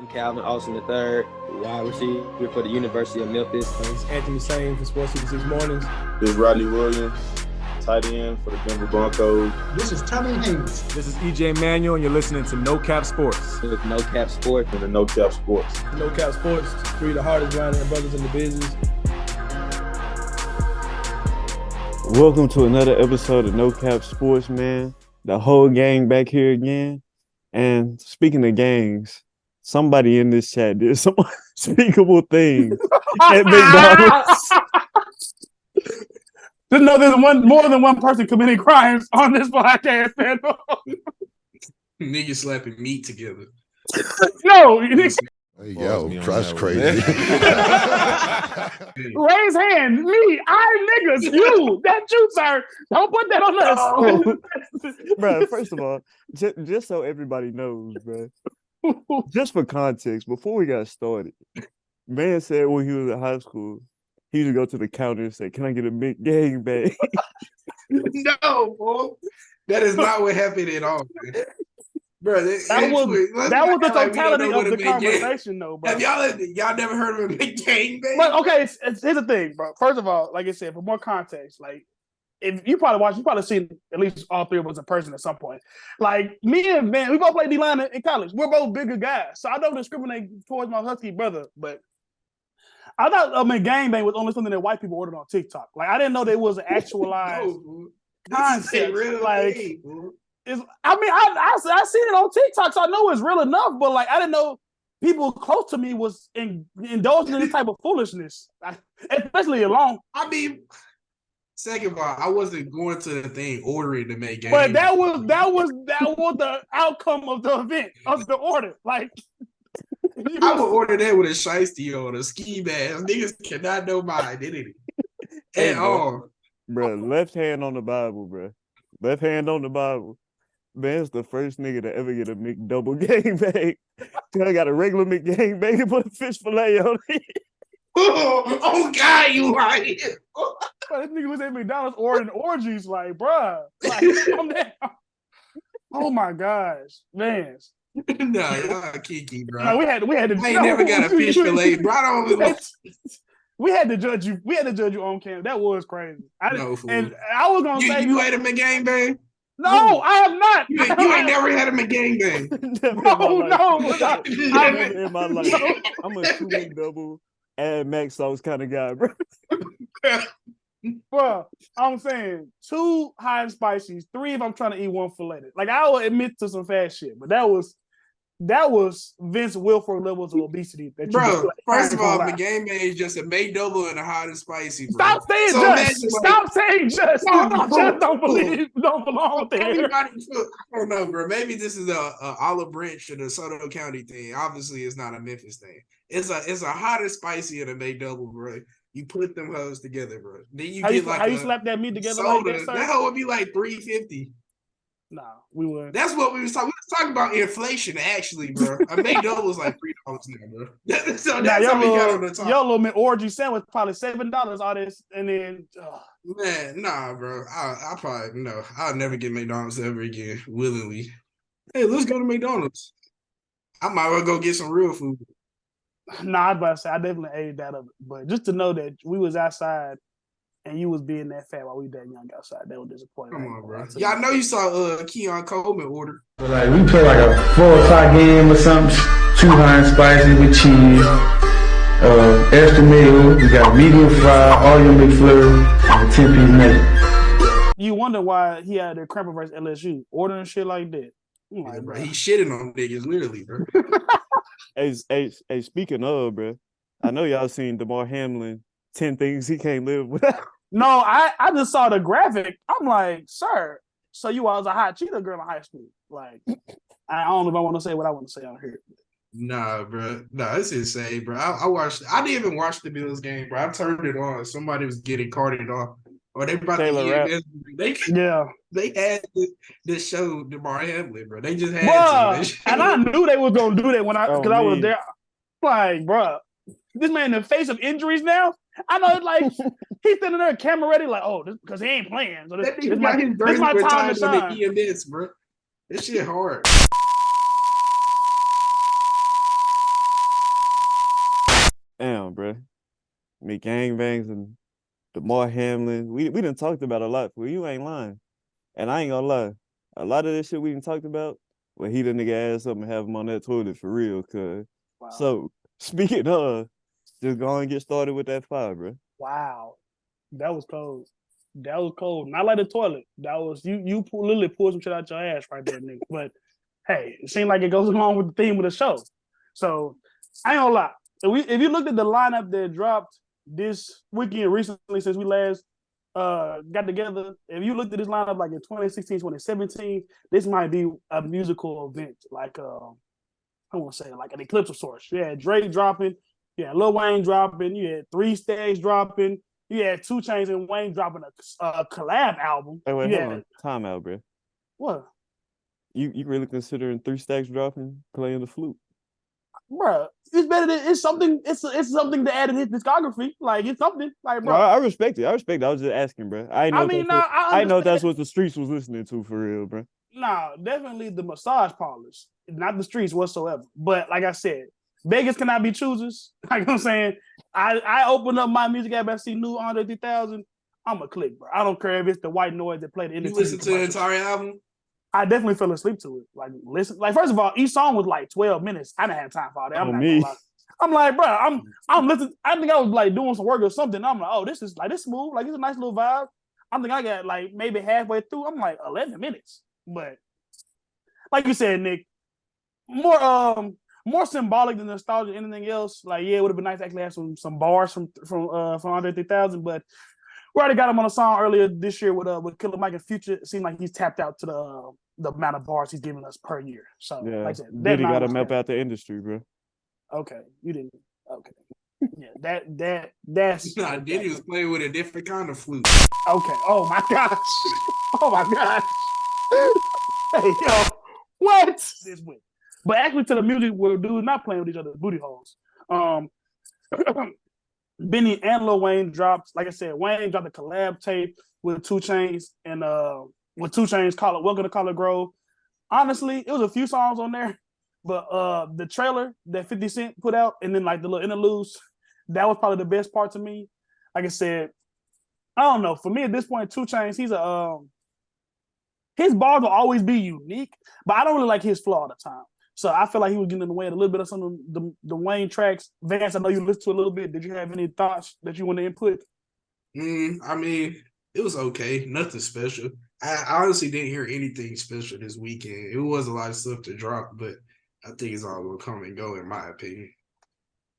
Calvin Austin III, wide receiver for the University of Memphis. It's Anthony Sane for Sports 66 Mornings. This is Rodney Williams, tight end for the Denver Broncos. This is Tommy Haynes. This is EJ Manuel, and you're listening to No Cap Sports. With No Cap Sports. And the No Cap Sports. No Cap Sports, three of the hardest grinding brothers in the business. Welcome to another episode of No Cap Sports, man. The whole gang back here again. And speaking of gangs, somebody in this chat did some unspeakable things at McDonald's. Just know there's more than one person committing crimes on this podcast, man. Niggas slapping meat together. No, Hey, yo, that's crazy. raise hand. Me, I niggas, you. That's you, sir. Don't put that on us. Bro, first of all, just so everybody knows, bro, just for context, before we got started, man said when he was in high school, he used to go to the counter and say, "Can I get a McGangBang?" No, bro. That is not what happened at all, man. Bro, that was the totality of the conversation, though, bro. Have y'all never heard of a McGangBang? But okay, here's the thing, bro. First of all, like I said, for more context, like if you probably seen at least all three of us in person at some point. Like me and Van, we both played D-line in college. We're both bigger guys, so I don't discriminate towards my husky brother. But I thought McGangBang was only something that white people ordered on TikTok. Like I didn't know there was an actualized concept. Like. I seen it on TikTok, so I know it's real enough. But like, I didn't know people close to me was indulging in this type of foolishness, especially alone. I mean, second of all, I wasn't going to the thing ordering to make game. But that was the outcome of the event of the order. Like, I would order that with a shiesty on a ski mask. Niggas cannot know my identity at all. Bro, left hand on the Bible, bro. Left hand on the Bible. Man's the first nigga to ever get a McDouble gangbang. I got a regular McGangBang and put a fish fillet on it. Oh God, you right. This nigga was at McDonald's ordering orgies, like, bruh. Like, calm down. Oh my gosh, man. Nah, y'all kiki, bro. No, we had to. I ain't never got a fish fillet, bro. We had to judge you. We had to judge you on camera. That was crazy. I was gonna say you had a McGangBang. No, I have not. You ain't never had a McGangBang. Never in my life. I'm a 2 McDouble and mac sauce kind of guy, bro. Bro, I'm saying 2 hot and spicy, 3 if I'm trying to eat 1 filleted. Like I will admit to some fast shit, but that was Vince Wilfork levels of obesity. Bro, first of all, McGangBang is just a McDouble and a hot and spicy, bro. Stop saying just. Stop saying just. Just don't belong there. I don't know, bro. Maybe this is a Olive Branch or the Soto County thing. Obviously, it's not a Memphis thing. It's a hot and spicy and a McDouble, bro. You put them hoes together, bro. Then you get how you slap that meat together soda. Like that, sir? That hoe would be like $3.50. Nah, we would. That's what we was talking. We was talking about inflation, actually, bro. A McDouble was like $3 now, bro. So that's how we got on the top. Your little orgy sandwich probably $7. All this, and then man, nah, bro. I probably no. I'll never get McDonald's ever again willingly. Hey, let's go to McDonald's. I might well go get some real food. Nah, I was about to say I definitely ate that of it, but just to know that we was outside. And you was being that fat while we that young outside. That was disappointing. Come on, bro. Y'all know you saw Keon Coleman order. Like we play like a 4:00 game or something. 2 hot and spicy with cheese. Extra meal. We got medium fry, all your McFlurry, and a 10-piece nugget. You wonder why he had the cramper versus LSU ordering shit like that. Yeah, bro. He shitting on niggas literally, bro. Hey, speaking of, bro, I know y'all seen DeMar Hamlin. 10 things he can't live without. No, I just saw the graphic. I'm like, sir, so you was a hot cheetah girl in high school. Like, I don't know if I want to say what I want to say on here. Nah, bro. Nah, it's insane, bro. I didn't even watch the Bills game, bro. I turned it on. Somebody was getting carted off. Or they about to get They had this show, DeMar Hamlin, bro. They just had to. And I knew they was going to do that because I was there. Like, bro, this man in the face of injuries now. I know, like, he's standing there, camera ready, like, because he ain't playing. So this my time to shine. EMS, bro. This shit hard. Damn, bro. McGangbangs and DeMar Hamlin. We done talked about a lot. Well, you ain't lying. And I ain't gonna lie. A lot of this shit we done talked about, well, he the nigga ass up and have him on that toilet for real, cuz. Wow. So, speaking of, just go and get started with that fire, bro. Wow. That was cold. That was cold. Not like the toilet. That was you literally pulled some shit out your ass right there, nigga. But hey, it seemed like it goes along with the theme of the show. So I ain't gonna lie. If you looked at the lineup that dropped this weekend recently since we last got together, if you looked at this lineup like in 2016, 2017, this might be a musical event, like I want to say like an eclipse of sorts. You had Drake dropping, you had Lil Wayne dropping, you had 3 Stacks dropping, you had 2 Chainz and Wayne dropping a collab album. Hey, wait, hold on. Time out, bro. What? You really considering 3 Stacks dropping, playing the flute? Bro, it's better than it's something something to add in his discography. Like it's something. Like, bro. I respect it. I was just asking, bro. I know that's what the streets was listening to for real, bro. Nah, definitely the massage parlors, not the streets whatsoever. But like I said, beggars cannot be choosers. Like I'm saying, I open up my music app and see new Andre 3000. I'm a click, bro. I don't care if it's the white noise that played the You listen to the entire album? I definitely fell asleep to it. Like, listen, like first of all, each song was like 12 minutes. I didn't have time for all that. I'm not gonna lie. I'm like, bro, I'm listening. I think I was like doing some work or something. I'm like, oh, this is smooth. Like, it's a nice little vibe. I think I got like maybe halfway through. I'm like 11 minutes. But like you said, Nick, more symbolic than nostalgia than anything else. Like, yeah, it would have been nice to actually have some bars from Andre 3000, but we already got him on a song earlier this year with Killer Mike and Future. It seemed like he's tapped out to the amount of bars he's giving us per year. So yeah, like I said, Diddy got to map out the industry, bro. Okay, you didn't. Okay, yeah, that's nah. Diddy was playing with a different kind of flute. Okay. Oh my gosh. Oh my gosh. Hey yo, what? This went. But actually, to the music, where dudes not playing with each other's booty holes. Benny and Lil Wayne dropped, like I said, Wayne dropped a collab tape with 2 Chainz and with 2 Chainz called Welcome to Collard Grove. Honestly, it was a few songs on there, but the trailer that 50 Cent put out and then like the little interludes, that was probably the best part to me. Like I said, I don't know. For me at this point, 2 Chainz, he's his bars will always be unique, but I don't really like his flow all the time. So I feel like he was getting in the way of a little bit of some of the Wayne tracks. Vance, I know you listened to a little bit. Did you have any thoughts that you want to input? I mean, it was okay. Nothing special. I honestly didn't hear anything special this weekend. It was a lot of stuff to drop, but I think it's all will come and go, in my opinion.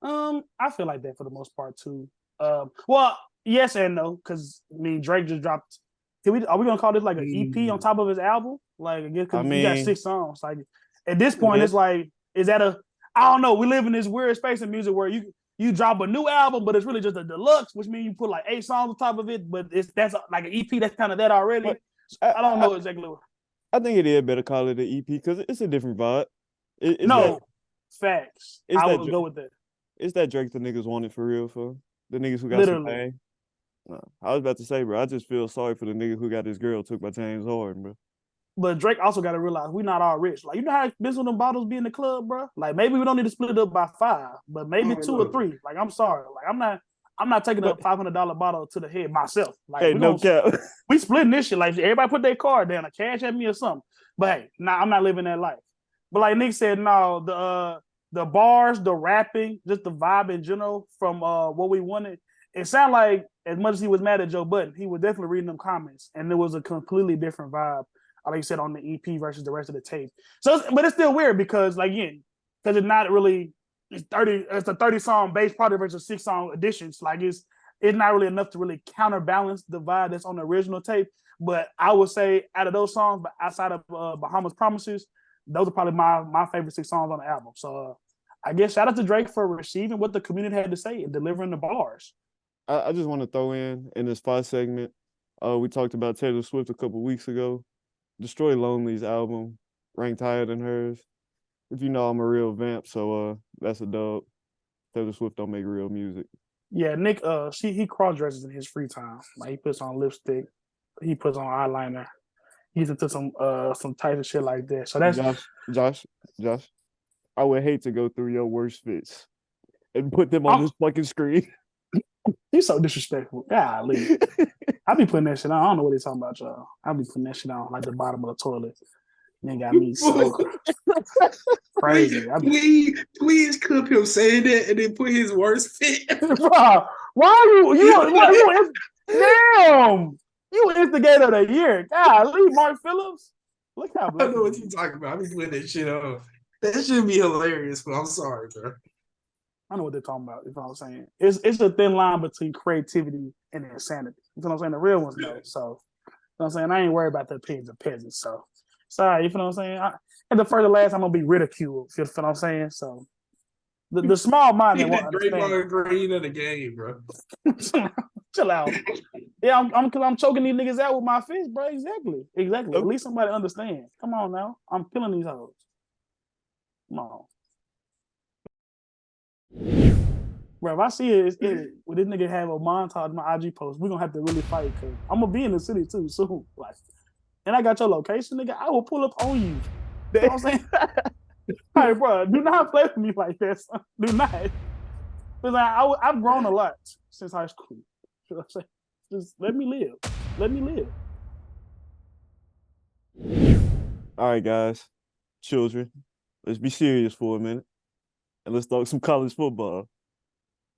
I feel like that for the most part too. Well, yes and no, because I mean Drake just dropped. Are we gonna call this like an EP on top of his album? Like, again, because he got 6 songs. Like, at this point, it's like, is that I don't know. We live in this weird space in music where you drop a new album, but it's really just a deluxe, which means you put like 8 songs on top of it, but that's like an EP that's kind of that already. I don't know exactly what. I think it is better call it an EP because it's a different vibe. Facts. I would go with that. It's that Drake the niggas wanted for real, for the niggas who got some pain. No, I was about to say, bro, I just feel sorry for the nigga who got his girl took by James Harden, bro. But Drake also got to realize we're not all rich. Like, you know how expensive with them bottles be in the club, bro? Like, maybe we don't need to split it up by 5, but maybe 2 or 3. Like, I'm sorry. Like, I'm not taking a $500 bottle to the head myself. Like, hey, no cap. We splitting this shit. Like, everybody put their card down, a cash at me or something. But hey, I'm not living that life. But like Nick said, no, the bars, the rapping, just the vibe in general from what we wanted. It sounded like, as much as he was mad at Joe Budden, he was definitely reading them comments, and it was a completely different vibe, like you said, on the EP versus the rest of the tape. So, but it's still weird because, like, again, because it's not really it's a 30-song base party versus 6-song additions. Like, it's not really enough to really counterbalance the vibe that's on the original tape. But I would say out of those songs, but outside of Bahamas Promises, those are probably my favorite 6 songs on the album. So I guess shout out to Drake for receiving what the community had to say and delivering the bars. I just want to throw in this 5 segment. We talked about Taylor Swift a couple weeks ago. Destroy Lonely's album ranked higher than hers. If you know, I'm a real vamp, so that's a dub. Taylor Swift don't make real music. Yeah, Nick, he cross dresses in his free time. Like, he puts on lipstick, he puts on eyeliner, he's into some type of shit like that. So that's Josh. I would hate to go through your worst fits. and put them on this fucking screen. He's so disrespectful. Golly. I be putting that shit on. I don't know what they're talking about, y'all. I be putting that shit on like the bottom of the toilet. They got me so crazy. Please clip him saying that and then put his worst fit. Bro, why are you damn! You instigator of the year. Golly, Mark Phillips. Look how I don't know what you talking about. I be putting that shit on. That should be hilarious, but I'm sorry, bro. I know what they're talking about. You know what I'm saying? It's a thin line between creativity and insanity. You know what I'm saying? The real ones know. So, you know what I'm saying? I ain't worried about the opinions of peasants. So, sorry, you know what I'm saying? And the first and last, I'm going to be ridiculed. You know what I'm saying? So, the small mind that won't understand. Draymond Green of the game, bro. Chill out. Yeah, I'm choking these niggas out with my fist, bro. Exactly. At least somebody understand. Come on now. I'm killing these hoes. Come on. Bro, if I see it, with this nigga have a montage, my IG post, we're gonna have to really fight because I'm gonna be in the city too soon. Like, and I got your location, nigga. I will pull up on you. You know what I'm saying? All right, bro, do not play with me like that, son. Do not. Because I've grown a lot since high school. You know what I'm saying? Just let me live. Let me live. All right, guys, children, let's be serious for a minute and let's talk some college football.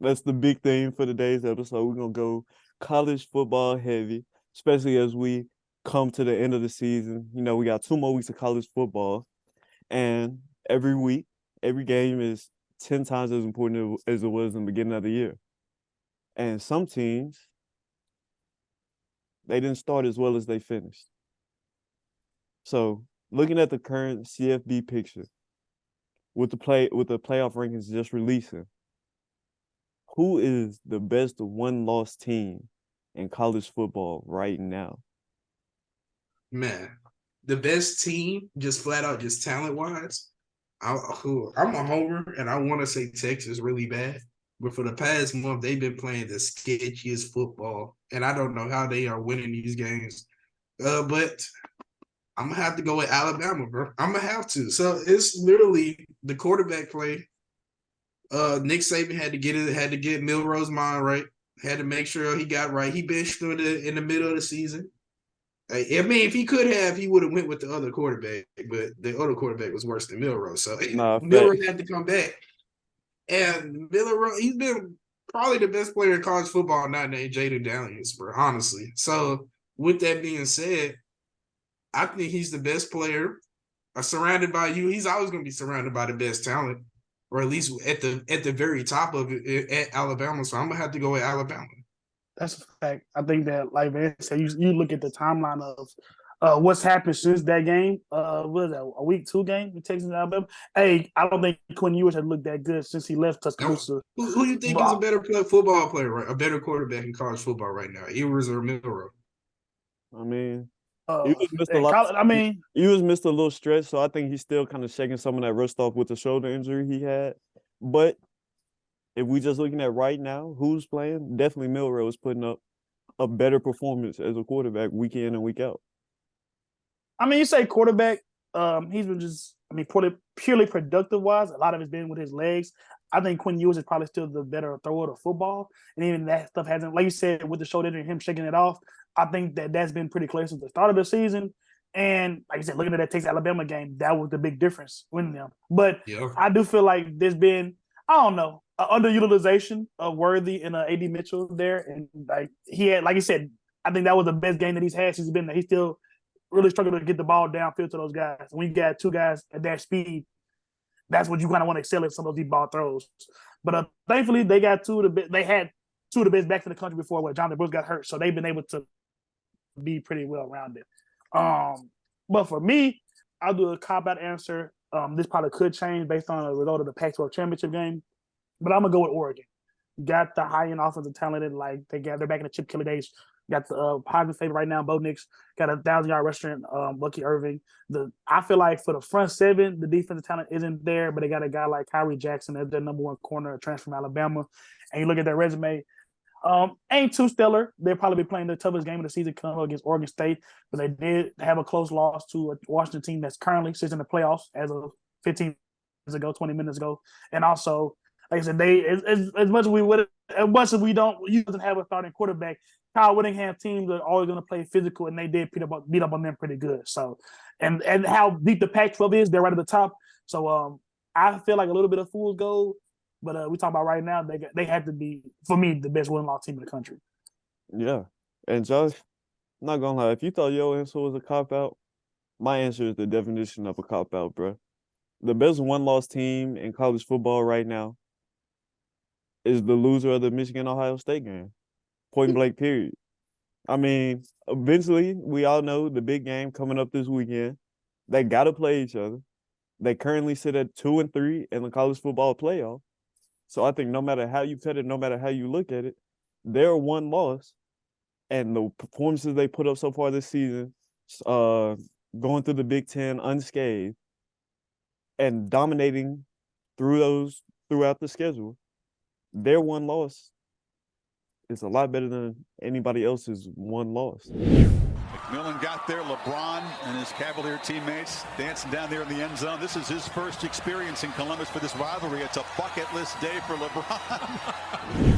That's the big theme for today's episode. We're going to go college football heavy, especially as we come to the end of the season. You know, we got 2 more weeks of college football, and every week, every game is 10 times as important as it was in the beginning of the year. And some teams, they didn't start as well as they finished. So, looking at the current CFB picture, with the playoff rankings just releasing, who is the best one-loss team in college football right now? Man, the best team, just flat out, just talent-wise, I'm a homer, and I want to say Texas really bad. But for the past month, they've been playing the sketchiest football, and I don't know how they are winning these games. But I'm going to have to go with Alabama, bro. I'm going to have to. So it's literally the quarterback play. Nick Saban had to get Milrose's mind right. Had to make sure he got right. He benched him in the middle of the season. I mean, if he could have, he would have went with the other quarterback, but the other quarterback was worse than Milrose. So Milrose had to come back. And Milrose, he's been probably the best player in college football, not named Jaden Daniels, bro, honestly. So with that being said, I think he's the best player. Surrounded by you, he's always going to be surrounded by the best talent, or at least at the very top of it at Alabama. So I'm going to have to go with Alabama. That's a fact. I think that, like Van said, you look at the timeline of what's happened since that game. What is that, a week 2 game in Texas and Alabama? Hey, I don't think Quinn Ewers has looked that good since he left Tuscaloosa. Who do you think is a better football player, right? A better quarterback in college football right now, Ewers or Milroe? I mean, Ewers missed a lot. Ewers missed a little stretch, so I think he's still kind of shaking some of that rust off with the shoulder injury he had. But if we just looking at right now, who's playing? Definitely Milroe is putting up a better performance as a quarterback week in and week out. I mean, you say quarterback, he's been purely productive-wise, a lot of it's been with his legs. I think Quinn Ewers is probably still the better thrower of football. And even that stuff hasn't, like you said, with the shoulder injury, him shaking it off, I think that's been pretty clear since the start of the season. And like you said, looking at that Texas-Alabama game, that was the big difference winning them. But I do feel like there's been, I don't know, underutilization of Worthy and A.D. Mitchell there. And like he had, like you said, I think that was the best game that he's had since he's been there. He still really struggled to get the ball downfield to those guys. When you got 2 guys at that speed, that's what you kind of want to excel at, some of these ball throws. But thankfully, they got they had 2 of the best backs in the country before Jonathan Brooks got hurt. So they've been able to be pretty well-rounded. But for me, I'll do a cop-out answer. This probably could change based on the result of the Pac-12 championship game. But I'm going to go with Oregon. Got the high-end offensive talent, and like they're back in the Chip Kelly days. Got the Heisman favorite right now, Bo Nix. Got a 1,000-yard rusher in Bucky Irving. I feel like for the front 7, the defensive talent isn't there, but they got a guy like Kyrie Jackson as their number 1 corner, a transfer from Alabama. And you look at their resume, ain't too stellar. They'll probably be playing the toughest game of the season coming up against Oregon State, but they did have a close loss to a Washington team that's currently sits in the playoffs as of 15 minutes ago, 20 minutes ago. And also, like I said, they as much as we don't doesn't have a starting quarterback. Kyle Whittingham teams are always going to play physical, and they did beat up on them pretty good. So, and how deep the Pac-12 is, they're right at the top. So, I feel like a little bit of fool's gold, but we talk about right now, they had to be, for me, the best win-loss team in the country. Yeah, and Josh, I'm not gonna lie, if you thought your answer was a cop-out, my answer is the definition of a cop-out, bro. The best one-loss team in college football right now is the loser of the Michigan-Ohio State game. Point blank, period. I mean, eventually, we all know the big game coming up this weekend. They got to play each other. They currently sit at 2-3 in the college football playoff. So I think no matter how you cut it, no matter how you look at it, they're one loss. And the performances they put up so far this season, going through the Big Ten unscathed and dominating throughout the schedule, their one loss is a lot better than anybody else's one loss. McMillan got there. LeBron and his Cavalier teammates dancing down there in the end zone. This is his first experience in Columbus for this rivalry. It's a bucket list day for LeBron.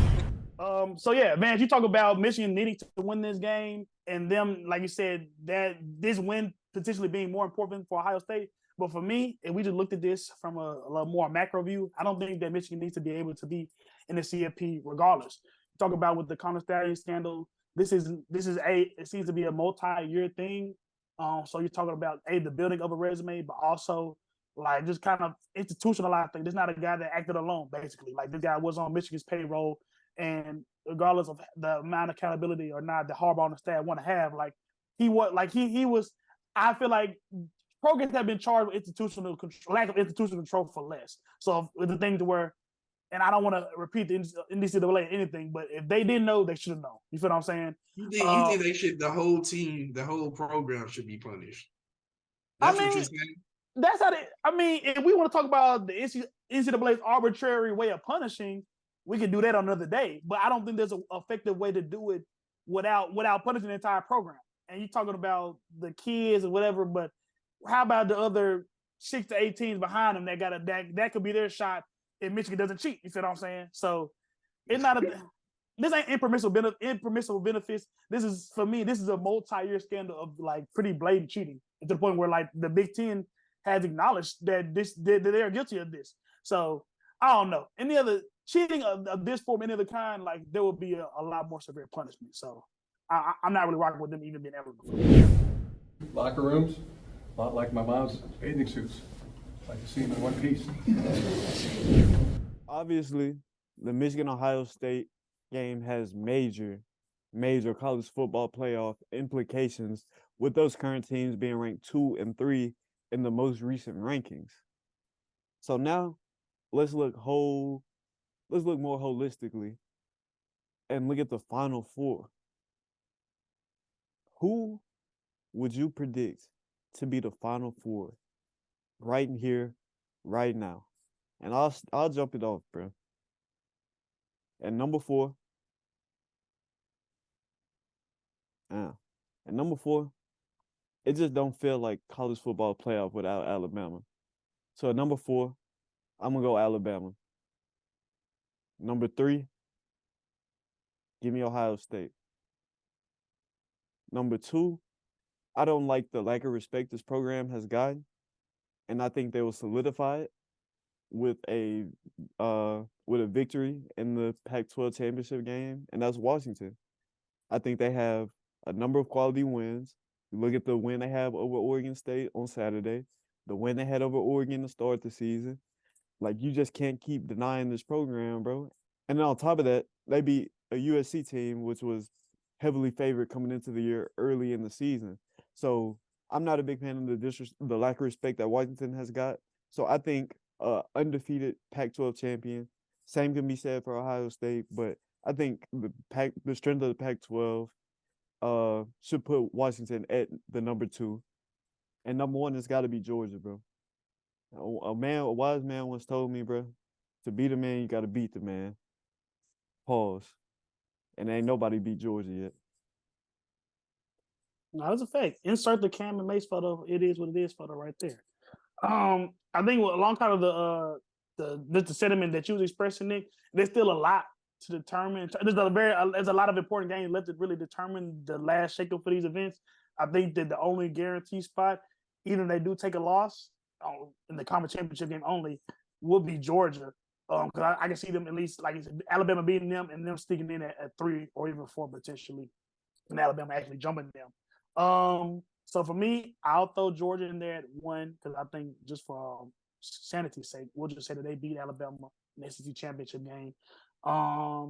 So yeah, man, you talk about Michigan needing to win this game and them, like you said, that this win potentially being more important for Ohio State. But for me, if we just looked at this from a little more macro view, I don't think that Michigan needs to be able to be in the CFP regardless. Talk about with the Connor Stallion scandal. It seems to be a multi-year thing. So you're talking about the building of a resume, but also like just kind of institutionalized thing. This is not a guy that acted alone, basically. Like this guy was on Michigan's payroll, and regardless of the amount of accountability or not that Harbaugh and the staff want to have, like he was. I feel like programs have been charged with lack of institutional control for less. So it's the thing to where. And I don't want to repeat the NCAA or anything, but if they didn't know, they should have known. You feel what I'm saying? You think they should, the whole team, the whole program should be punished? That's what you're saying? That's how if we want to talk about the NCAA's arbitrary way of punishing, we can do that on another day. But I don't think there's an effective way to do it without punishing the entire program. And you're talking about the kids and whatever, but how about the other 6 to 8 teams behind them that could be their shot if Michigan doesn't cheat? You feel what I'm saying? So it's not this ain't impermissible benefits. This is, for me, this is a multi-year scandal of like pretty blatant cheating to the point where like the Big Ten has acknowledged that they are guilty of this. So I don't know. Any other cheating of this form, any other kind, like there will be a lot more severe punishment. So I'm not really rocking with them even being ever before. Locker rooms, a lot like my mom's bathing suits. Like to see them in one piece. Obviously, the Michigan-Ohio State game has major college football playoff implications, with those current teams being ranked 2 and 3 in the most recent rankings. So now, let's look more holistically and look at the Final Four. Who would you predict to be the Final Four? Right in here, right now. And I'll jump it off, bro. And number 4. And number 4, it just don't feel like college football playoff without Alabama. So at number 4, I'm gonna go Alabama. Number 3, give me Ohio State. Number 2, I don't like the lack of respect this program has gotten. And I think they will solidify it with a victory in the Pac-12 championship game, and that's Washington. I think they have a number of quality wins. You look at the win they have over Oregon State on Saturday, the win they had over Oregon to start the season. Like, you just can't keep denying this program, bro. And then on top of that, they beat a USC team, which was heavily favored coming into the year early in the season. So I'm not a big fan of the lack of respect that Washington has got. So I think undefeated Pac-12 champion. Same can be said for Ohio State, but I think the strength of the Pac-12 should put Washington at the number 2. And number 1 has got to be Georgia, bro. A wise man once told me, bro, to beat a man, you got to beat the man. Pause. And ain't nobody beat Georgia yet. No, that's a fact. Insert the Cam and Mace photo. It is what it is photo right there. I think alongside of the sentiment that you was expressing, Nick. There's still a lot to determine. There's a lot of important games left to really determine the last shakeup for these events. I think that the only guaranteed spot, even if they do take a loss in the conference championship game only, would be Georgia. Because I can see them at least, like Alabama beating them and them sticking in at 3 or even 4 potentially, and Alabama actually jumping them. So for me, I'll throw Georgia in there at 1 because I think just for sanity's sake, we'll just say that they beat Alabama in the SEC championship game. I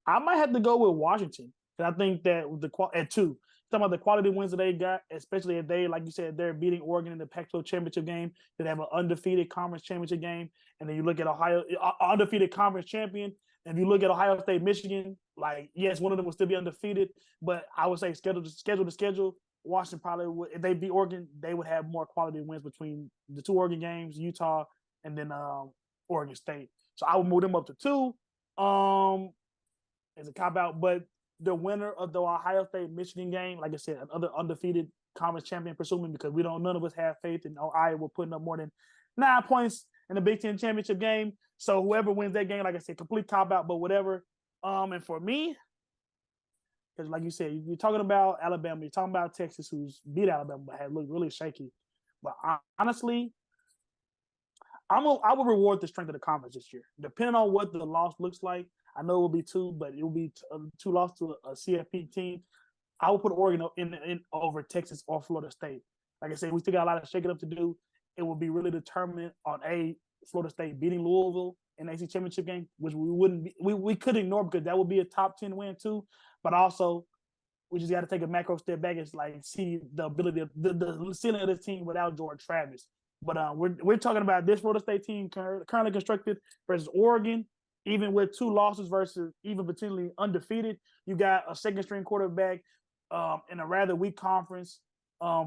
might have to go with Washington because I think that with at 2. Talking about the quality wins that they got, especially if they, like you said, they're beating Oregon in the Pac-12 championship game. They have an undefeated conference championship game, and then you look at Ohio, undefeated conference champion. And if you look at Ohio State, Michigan, like yes, one of them will still be undefeated, but I would say schedule to schedule, Washington probably would. If they beat Oregon, they would have more quality wins between the 2 Oregon games, Utah, and then Oregon State. So I would move them up to 2 as a cop out, but the winner of the Ohio State-Michigan game, like I said, another undefeated conference champion, presuming, because none of us have faith in Iowa putting up more than 9 points in the Big Ten championship game. So whoever wins that game, like I said, complete cop out, but whatever. And for me, because like you said, you're talking about Alabama, you're talking about Texas, who's beat Alabama but had looked really shaky. But honestly, I will reward the strength of the conference this year, depending on what the loss looks like. I know it will be 2, but it will be 2 losses to a CFP team. I will put Oregon in over Texas or Florida State. Like I said, we still got a lot of shaking up to do. It will be really determined on Florida State beating Louisville in the AC championship game, which we could ignore because that would be a top 10 win too. But also, we just got to take a macro step back and see the ability of the ceiling of this team without Jordan Travis. But we're talking about this Florida State team currently constructed versus Oregon. Even with 2 losses versus even potentially undefeated, you got a second-string quarterback in a rather weak conference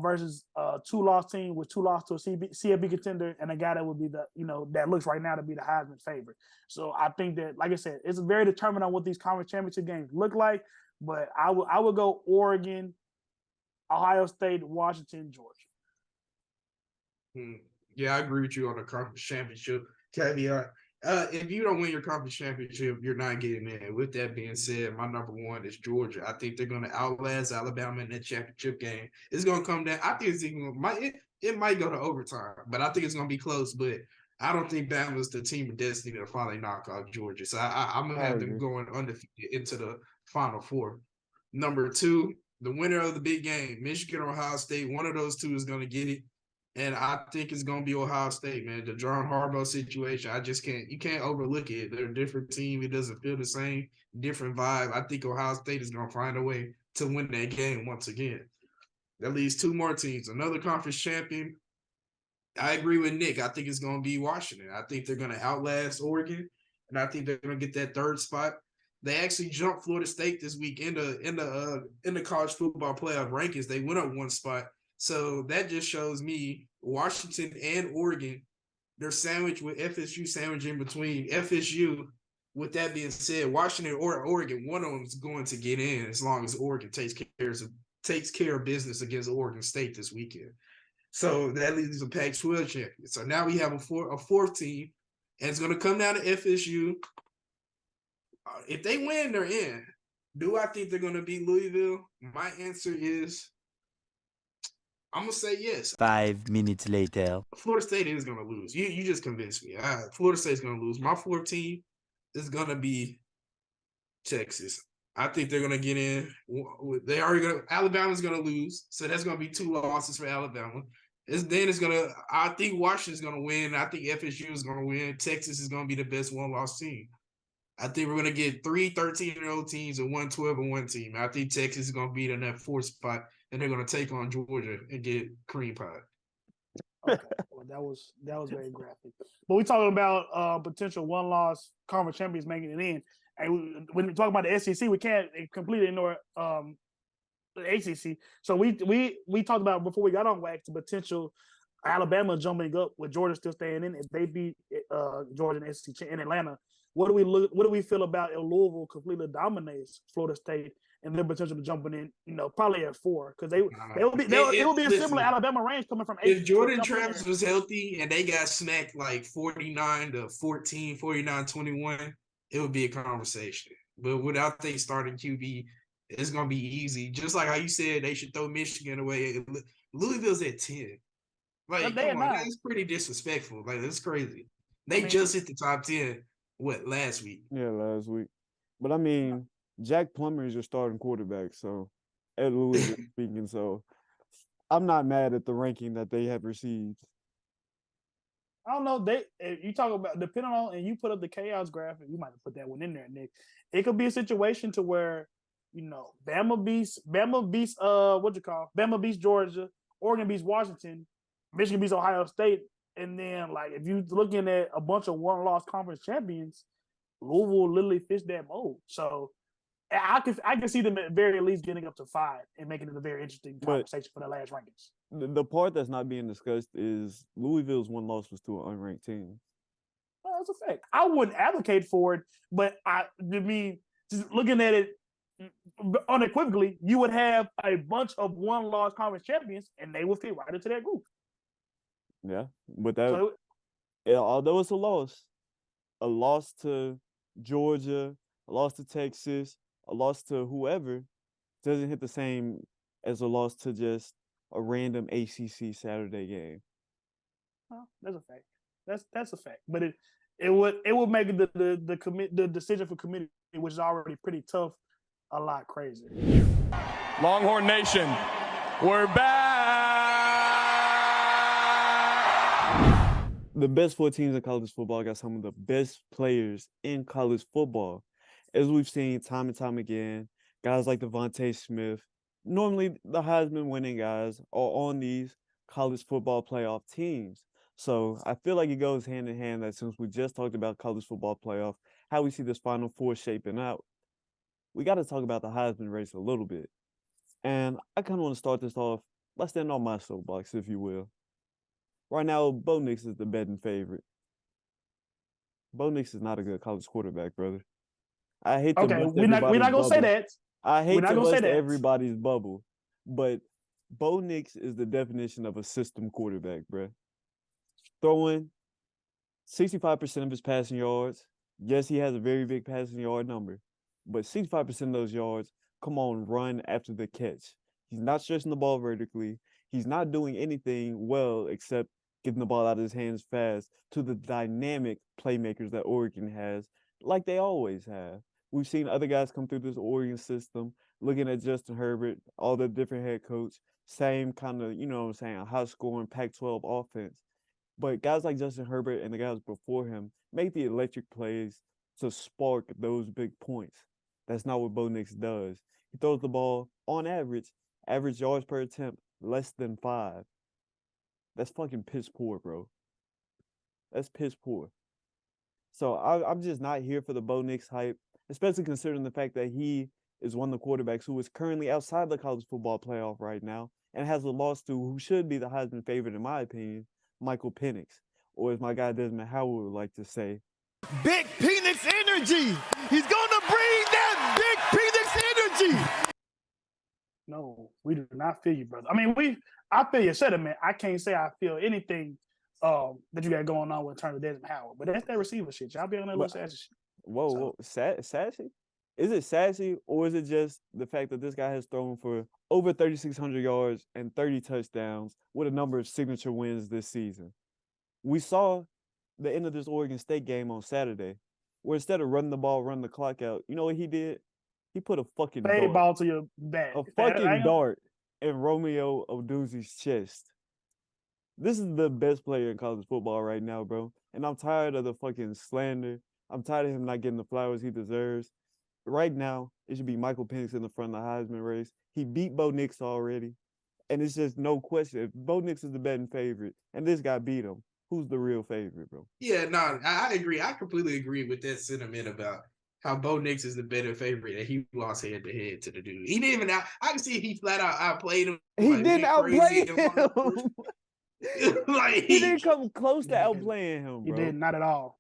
versus a 2-loss team with 2 losses to a CFB contender and a guy that would be that looks right now to be the Heisman favorite. So I think that, like I said, it's very determined on what these conference championship games look like. But I would go Oregon, Ohio State, Washington, Georgia. Yeah, I agree with you on the conference championship caveat. If you don't win your conference championship, you're not getting in. With that being said, my number 1 is Georgia. I think they're going to outlast Alabama in that championship game. It's going to come down. I think it might go to overtime, but I think it's going to be close. But I don't think Bama's the team of destiny to finally knock out Georgia. So I'm going to have them going undefeated into the Final Four. Number 2, the winner of the big game, Michigan or Ohio State. One of those 2 is going to get it. And I think it's going to be Ohio State, man. The John Harbaugh situation, you can't overlook it. They're a different team. It doesn't feel the same, different vibe. I think Ohio State is going to find a way to win that game once again. That leaves 2 more teams. Another conference champion. I agree with Nick. I think it's going to be Washington. I think they're going to outlast Oregon, and I think they're going to get that 3rd spot. They actually jumped Florida State this week in the college football playoff rankings. They went up 1 spot. So that just shows me Washington and Oregon, they're sandwiched with FSU sandwiched in between. FSU, with that being said, Washington or Oregon, one of them is going to get in as long as Oregon takes care of business against Oregon State this weekend. So that leaves a Pac-12 champion. So now we have a 4th team, and it's going to come down to FSU. If they win, they're in. Do I think they're going to beat Louisville? My answer is I'm going to say yes. 5 minutes later. Florida State is going to lose. You just convinced me. Florida State's going to lose. My 4th team is going to be Texas. I think they're going to get in. Alabama's going to lose. So that's going to be 2 losses for Alabama. I think Washington's going to win. I think FSU is going to win. Texas is going to be the best 1-loss team. I think we're going to get 3 13-year-old teams and 1 12-1 team. I think Texas is going to beat in that 4th spot, and they're going to take on Georgia and get cream pie. Okay, well, that was very graphic. But we're talking about potential 1-loss conference champions making it in. And when we talk about the SEC, we can't completely ignore the ACC. So we talked about before we got on wax the potential Alabama jumping up with Georgia still staying in. If they beat Georgia and SEC in Atlanta, what do we feel about if Louisville completely dominates Florida State and their potential to jumping in? Probably at 4 because it will be a similar Alabama range coming from 8. If Jordan Travis was healthy and they got smacked like 49-14, 49-21, it would be a conversation. But without they starting QB, it's gonna be easy. Just like how you said they should throw Michigan away. Louisville's at 10. Like, come on, that's pretty disrespectful. Like, that's crazy. They just hit the top 10. What, last week? Yeah, last week. But I mean, Jack Plummer is your starting quarterback, so at Louisville speaking, so I'm not mad at the ranking that they have received. I don't know. You talk about depending on, and you put up the chaos graphic, you might have put that one in there, Nick. It could be a situation to where, Bama beats Bama beats Georgia, Oregon beats Washington, Michigan beats Ohio State, and then like if you're looking at a bunch of one-loss conference champions, Louisville literally fits that mold. So I can see them at very least getting up to 5 and making it a very interesting conversation for the last rankings. The part that's not being discussed is Louisville's one loss was to an unranked team. Well, that's a fact. I wouldn't advocate for it, but just looking at it unequivocally, you would have a bunch of one-loss conference champions, and they would fit right into that group. Yeah, but although it's a loss to Georgia, a loss to Texas, a loss to whoever, doesn't hit the same as a loss to just a random ACC Saturday game. Well, that's a fact. That's a fact. But it would make the decision for committee, which is already pretty tough, a lot crazier. Longhorn Nation, we're back. The best 4 teams in college football got some of the best players in college football. As we've seen time and time again, guys like Devontae Smith, normally the Heisman winning guys, are on these college football playoff teams. So I feel like it goes hand in hand that since we just talked about college football playoff, how we see this Final Four shaping out, we got to talk about the Heisman race a little bit. And I kind of want to start this off by standing on my soapbox, if you will. Right now, Bo Nix is the betting favorite. Bo Nix is not a good college quarterback, brother. I hate to bust we're not gonna say that. I hate to bust everybody's bubble, but Bo Nix is the definition of a system quarterback, bro. Throwing 65% of his passing yards. Yes, he has a very big passing yard number, but 65% of those yards come on run after the catch. He's not stretching the ball vertically. He's not doing anything well except getting the ball out of his hands fast to the dynamic playmakers that Oregon has, like they always have. We've seen other guys come through this Oregon system, looking at Justin Herbert, all the different head coach, same kind of, high-scoring Pac-12 offense. But guys like Justin Herbert and the guys before him make the electric plays to spark those big points. That's not what Bo Nix does. He throws the ball, on average yards per attempt, less than 5. That's fucking piss poor, bro. That's piss poor. So I'm just not here for the Bo Nix hype, especially considering the fact that he is one of the quarterbacks who is currently outside the college football playoff right now and has a loss to who should be the Heisman favorite, in my opinion, Michael Penix, or as my guy Desmond Howard would like to say, Big Penix energy. He's gonna bring that big Penix energy. No, we do not feel you, brother. I mean, I feel your sentiment. I can't say I feel anything that you got going on with terms of Desmond Howard, but that's that receiver shit. Y'all be on that little sassy shit. Whoa, sassy? Is it sassy, or is it just the fact that this guy has thrown for over 3,600 yards and 30 touchdowns with a number of signature wins this season? We saw the end of this Oregon State game on Saturday, where instead of running the ball, run the clock out, you know what he did? He put a fucking ball to your back. A fucking dart in Romeo Odunzi's chest. This is the best player in college football right now, bro. And I'm tired of the fucking slander. I'm tired of him not getting the flowers he deserves. Right now, it should be Michael Penix in the front of the Heisman race. He beat Bo Nix already. And it's just no question. If Bo Nix is the betting favorite and this guy beat him, who's the real favorite, bro? Yeah, no, I agree. I completely agree with that sentiment about how Bo Nix is the better favorite and he lost head-to-head to the dude. He didn't even I can see he flat out outplayed him. He didn't outplay him. Like he didn't come close to outplaying him, bro. He did not at all.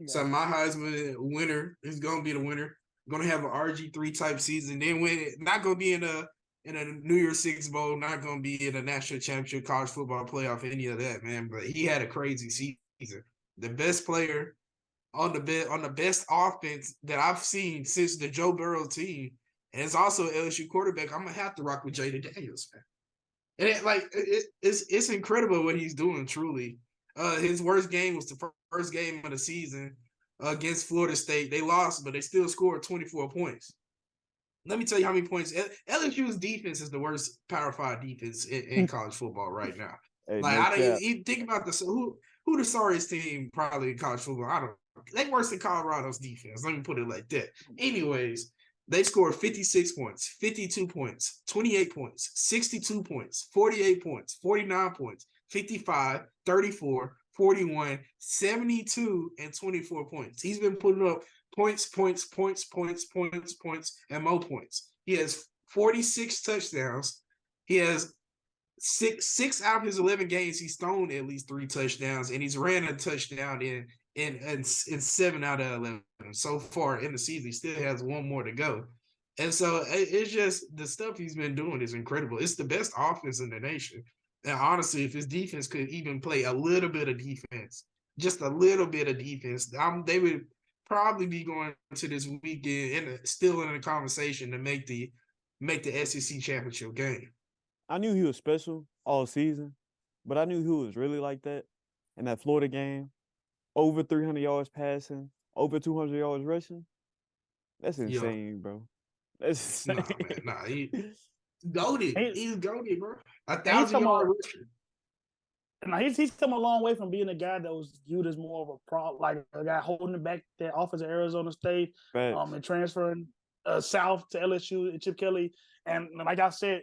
So my Heisman winner is gonna be the winner. Gonna have an RG3 type season. Then win it. Not gonna be in a New Year's Six Bowl. Not gonna be in a national championship, college football playoff, any of that, man. But he had a crazy season. The best player on the best offense that I've seen since the Joe Burrow team, and it's also LSU quarterback. I'm gonna have to rock with Jaden Daniels, man. And it's incredible what he's doing. Truly, his worst game was the first game of the season against Florida State. They lost, but they still scored 24 points. Let me tell you how many points. LSU's defense is the worst Power 5 defense in college football right now. Hey, like no I don't cap. even think about who the sorriest team probably in college football. I don't. They worse than Colorado's defense. Let me put it like that. Anyways, they scored 56 points, 52 points, 28 points, 62 points, 48 points, 49 points, 55, 34, 41, 72, and 24 points. He's been putting up points, and more points. He has 46 touchdowns. He has six out of his 11 games. He's thrown at least 3 touchdowns, and he's ran a touchdown in 7 out of 11 so far in the season. He still has 1 more to go. And so it's just the stuff he's been doing is incredible. It's the best offense in the nation. And honestly, if his defense could even play a little bit of defense, just a little bit of defense, they would probably be going to this weekend and still in a conversation to make the SEC championship game. I knew he was special all season, but I knew he was really like that in that Florida game. Over 300 yards passing, over 200 yards rushing. That's insane, bro. That's insane. Nah, he's goated. He's goated, bro. 1,000-yard rusher. Now he's come a long way from being a guy that was viewed as more of a problem, like a guy holding back that offense at Arizona State, and transferring south to LSU and Chip Kelly. And like I said,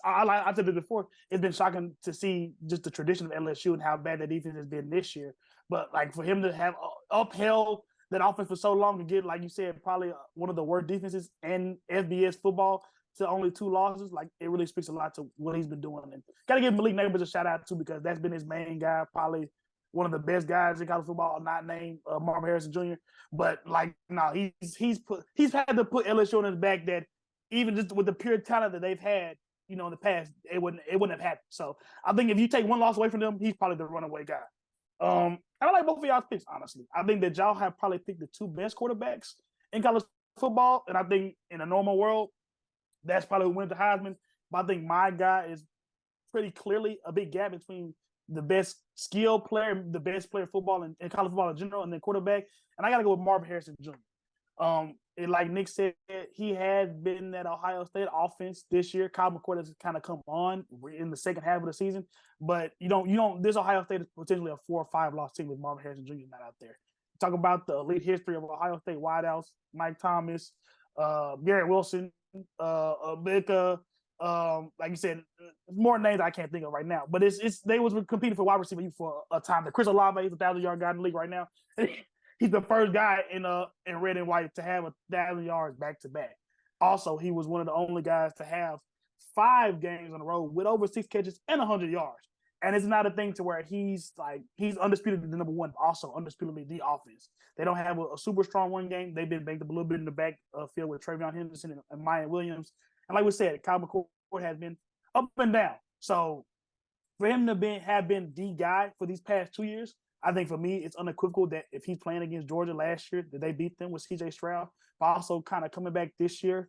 I said it before. It's been shocking to see just the tradition of LSU and how bad the defense has been this year. But like for him to have upheld that offense for so long to get, like you said, probably one of the worst defenses in FBS football to only 2 losses, like it really speaks a lot to what he's been doing. And got to give Malik Neighbors a shout out too, because that's been his main guy, probably one of the best guys in college football, not named Marvin Harrison Jr. But like, no, he's had to put LSU on his back that even just with the pure talent that they've had, in the past, it wouldn't have happened. So I think if you take 1 loss away from them, he's probably the runaway guy. I like both of y'all's picks, honestly. I think that y'all have probably picked the 2 best quarterbacks in college football, and I think in a normal world, that's probably who wins the Heisman. But I think my guy is pretty clearly a big gap between the best skill player, the best player of football and college football in general, and then quarterback. And I got to go with Marvin Harrison Jr. Like Nick said, he has been that Ohio State offense this year. Kyle McCord has kind of come on in the second half of the season, but you don't. This Ohio State is potentially a 4 or 5 loss team with Marvin Harrison Jr. not out there. Talk about the elite history of Ohio State wideouts: Mike Thomas, Garrett Wilson, Becca. Like you said, more names I can't think of right now. But they was competing for wide receiver for a time. The Chris Olave is a 1,000-yard guy in the league right now. He's the first guy in red and white to have 1,000 yards back to back. Also, he was one of the only guys to have 5 games on the road with over 6 catches and 100 yards. And it's not a thing to where he's undisputed the number 1, but also undisputedly the offense. They don't have a super strong run game. They've been banked up a little bit in the back field with Travion Henderson and Maya Williams. And like we said, Kyle McCord has been up and down. So for him to have been the guy for these past 2 years, I think for me, it's unequivocal that if he's playing against Georgia last year, that they beat them with C.J. Stroud, but also kind of coming back this year.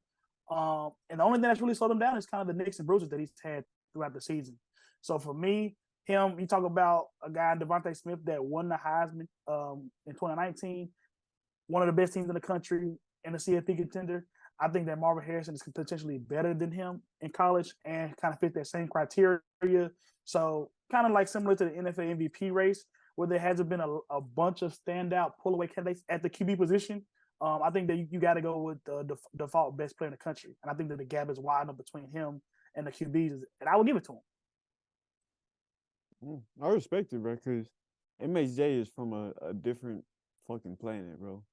And the only thing that's really slowed him down is kind of the nicks and bruises that he's had throughout the season. So for me, you talk about a guy, Devontae Smith, that won the Heisman in 2019, one of the best teams in the country and a CFP contender. I think that Marvin Harrison is potentially better than him in college and kind of fit that same criteria. So kind of like similar to the NFL MVP race, where there hasn't been a bunch of standout pull-away candidates at the QB position. I think that you got to go with the default best player in the country. And I think that the gap is wide enough between him and the QBs, and I will give it to him. I respect it, bro, because MHJ is from a different fucking planet, bro.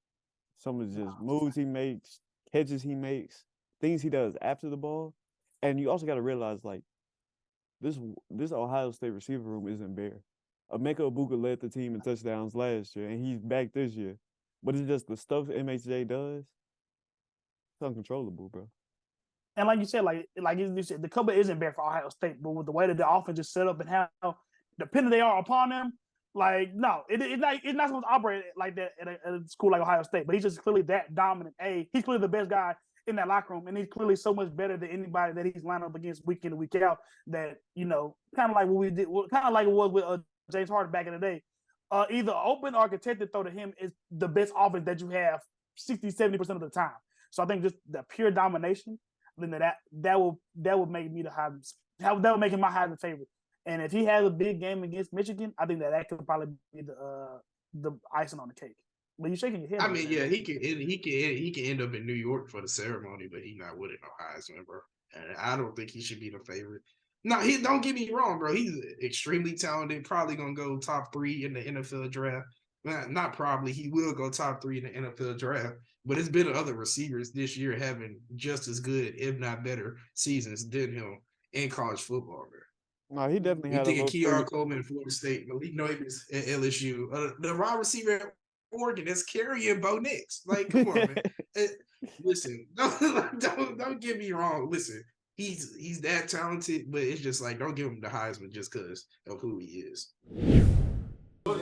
Some of just moves he makes, catches he makes, things he does after the ball. And you also got to realize, like, this Ohio State receiver room isn't bare. Emeka Ibuka led the team in touchdowns last year, and he's back this year. But it's just the stuff MHJ does. It's uncontrollable, bro. And like you said, you said, the cover isn't bad for Ohio State, but with the way that the offense is set up and how dependent they are upon them, no, it's not supposed to operate like that at a school like Ohio State. But he's just clearly that dominant. He's clearly the best guy in that locker room, and he's clearly so much better than anybody that he's lined up against week in and week out. That kind of like what we did, kind of like it was with James Harden back in the day. Either open or contested throw to him is the best offense that you have 60-70% of the time. So I think just the pure domination, then that will make me that would make him my Heisman favorite. And if he has a big game against Michigan, I think that could probably be the icing on the cake. But you're shaking your head. I mean, yeah, he can end up in New York for the ceremony, but he's not winning no Heisman, bro. And I don't think he should be the favorite. No, don't get me wrong, bro. He's extremely talented. Probably gonna go top 3 in the NFL draft. Not probably. He will go top 3 in the NFL draft. But it's been other receivers this year having just as good, if not better, seasons than him in college football, bro. No, he definitely had a Keon Coleman in Florida State, Malik Neighbors at LSU. The wide receiver at Oregon is carrying Bo Nix. Like, come on, man. Listen, don't get me wrong. Listen, he's that talented, but it's just like, don't give him the Heisman just because of who he is. Clean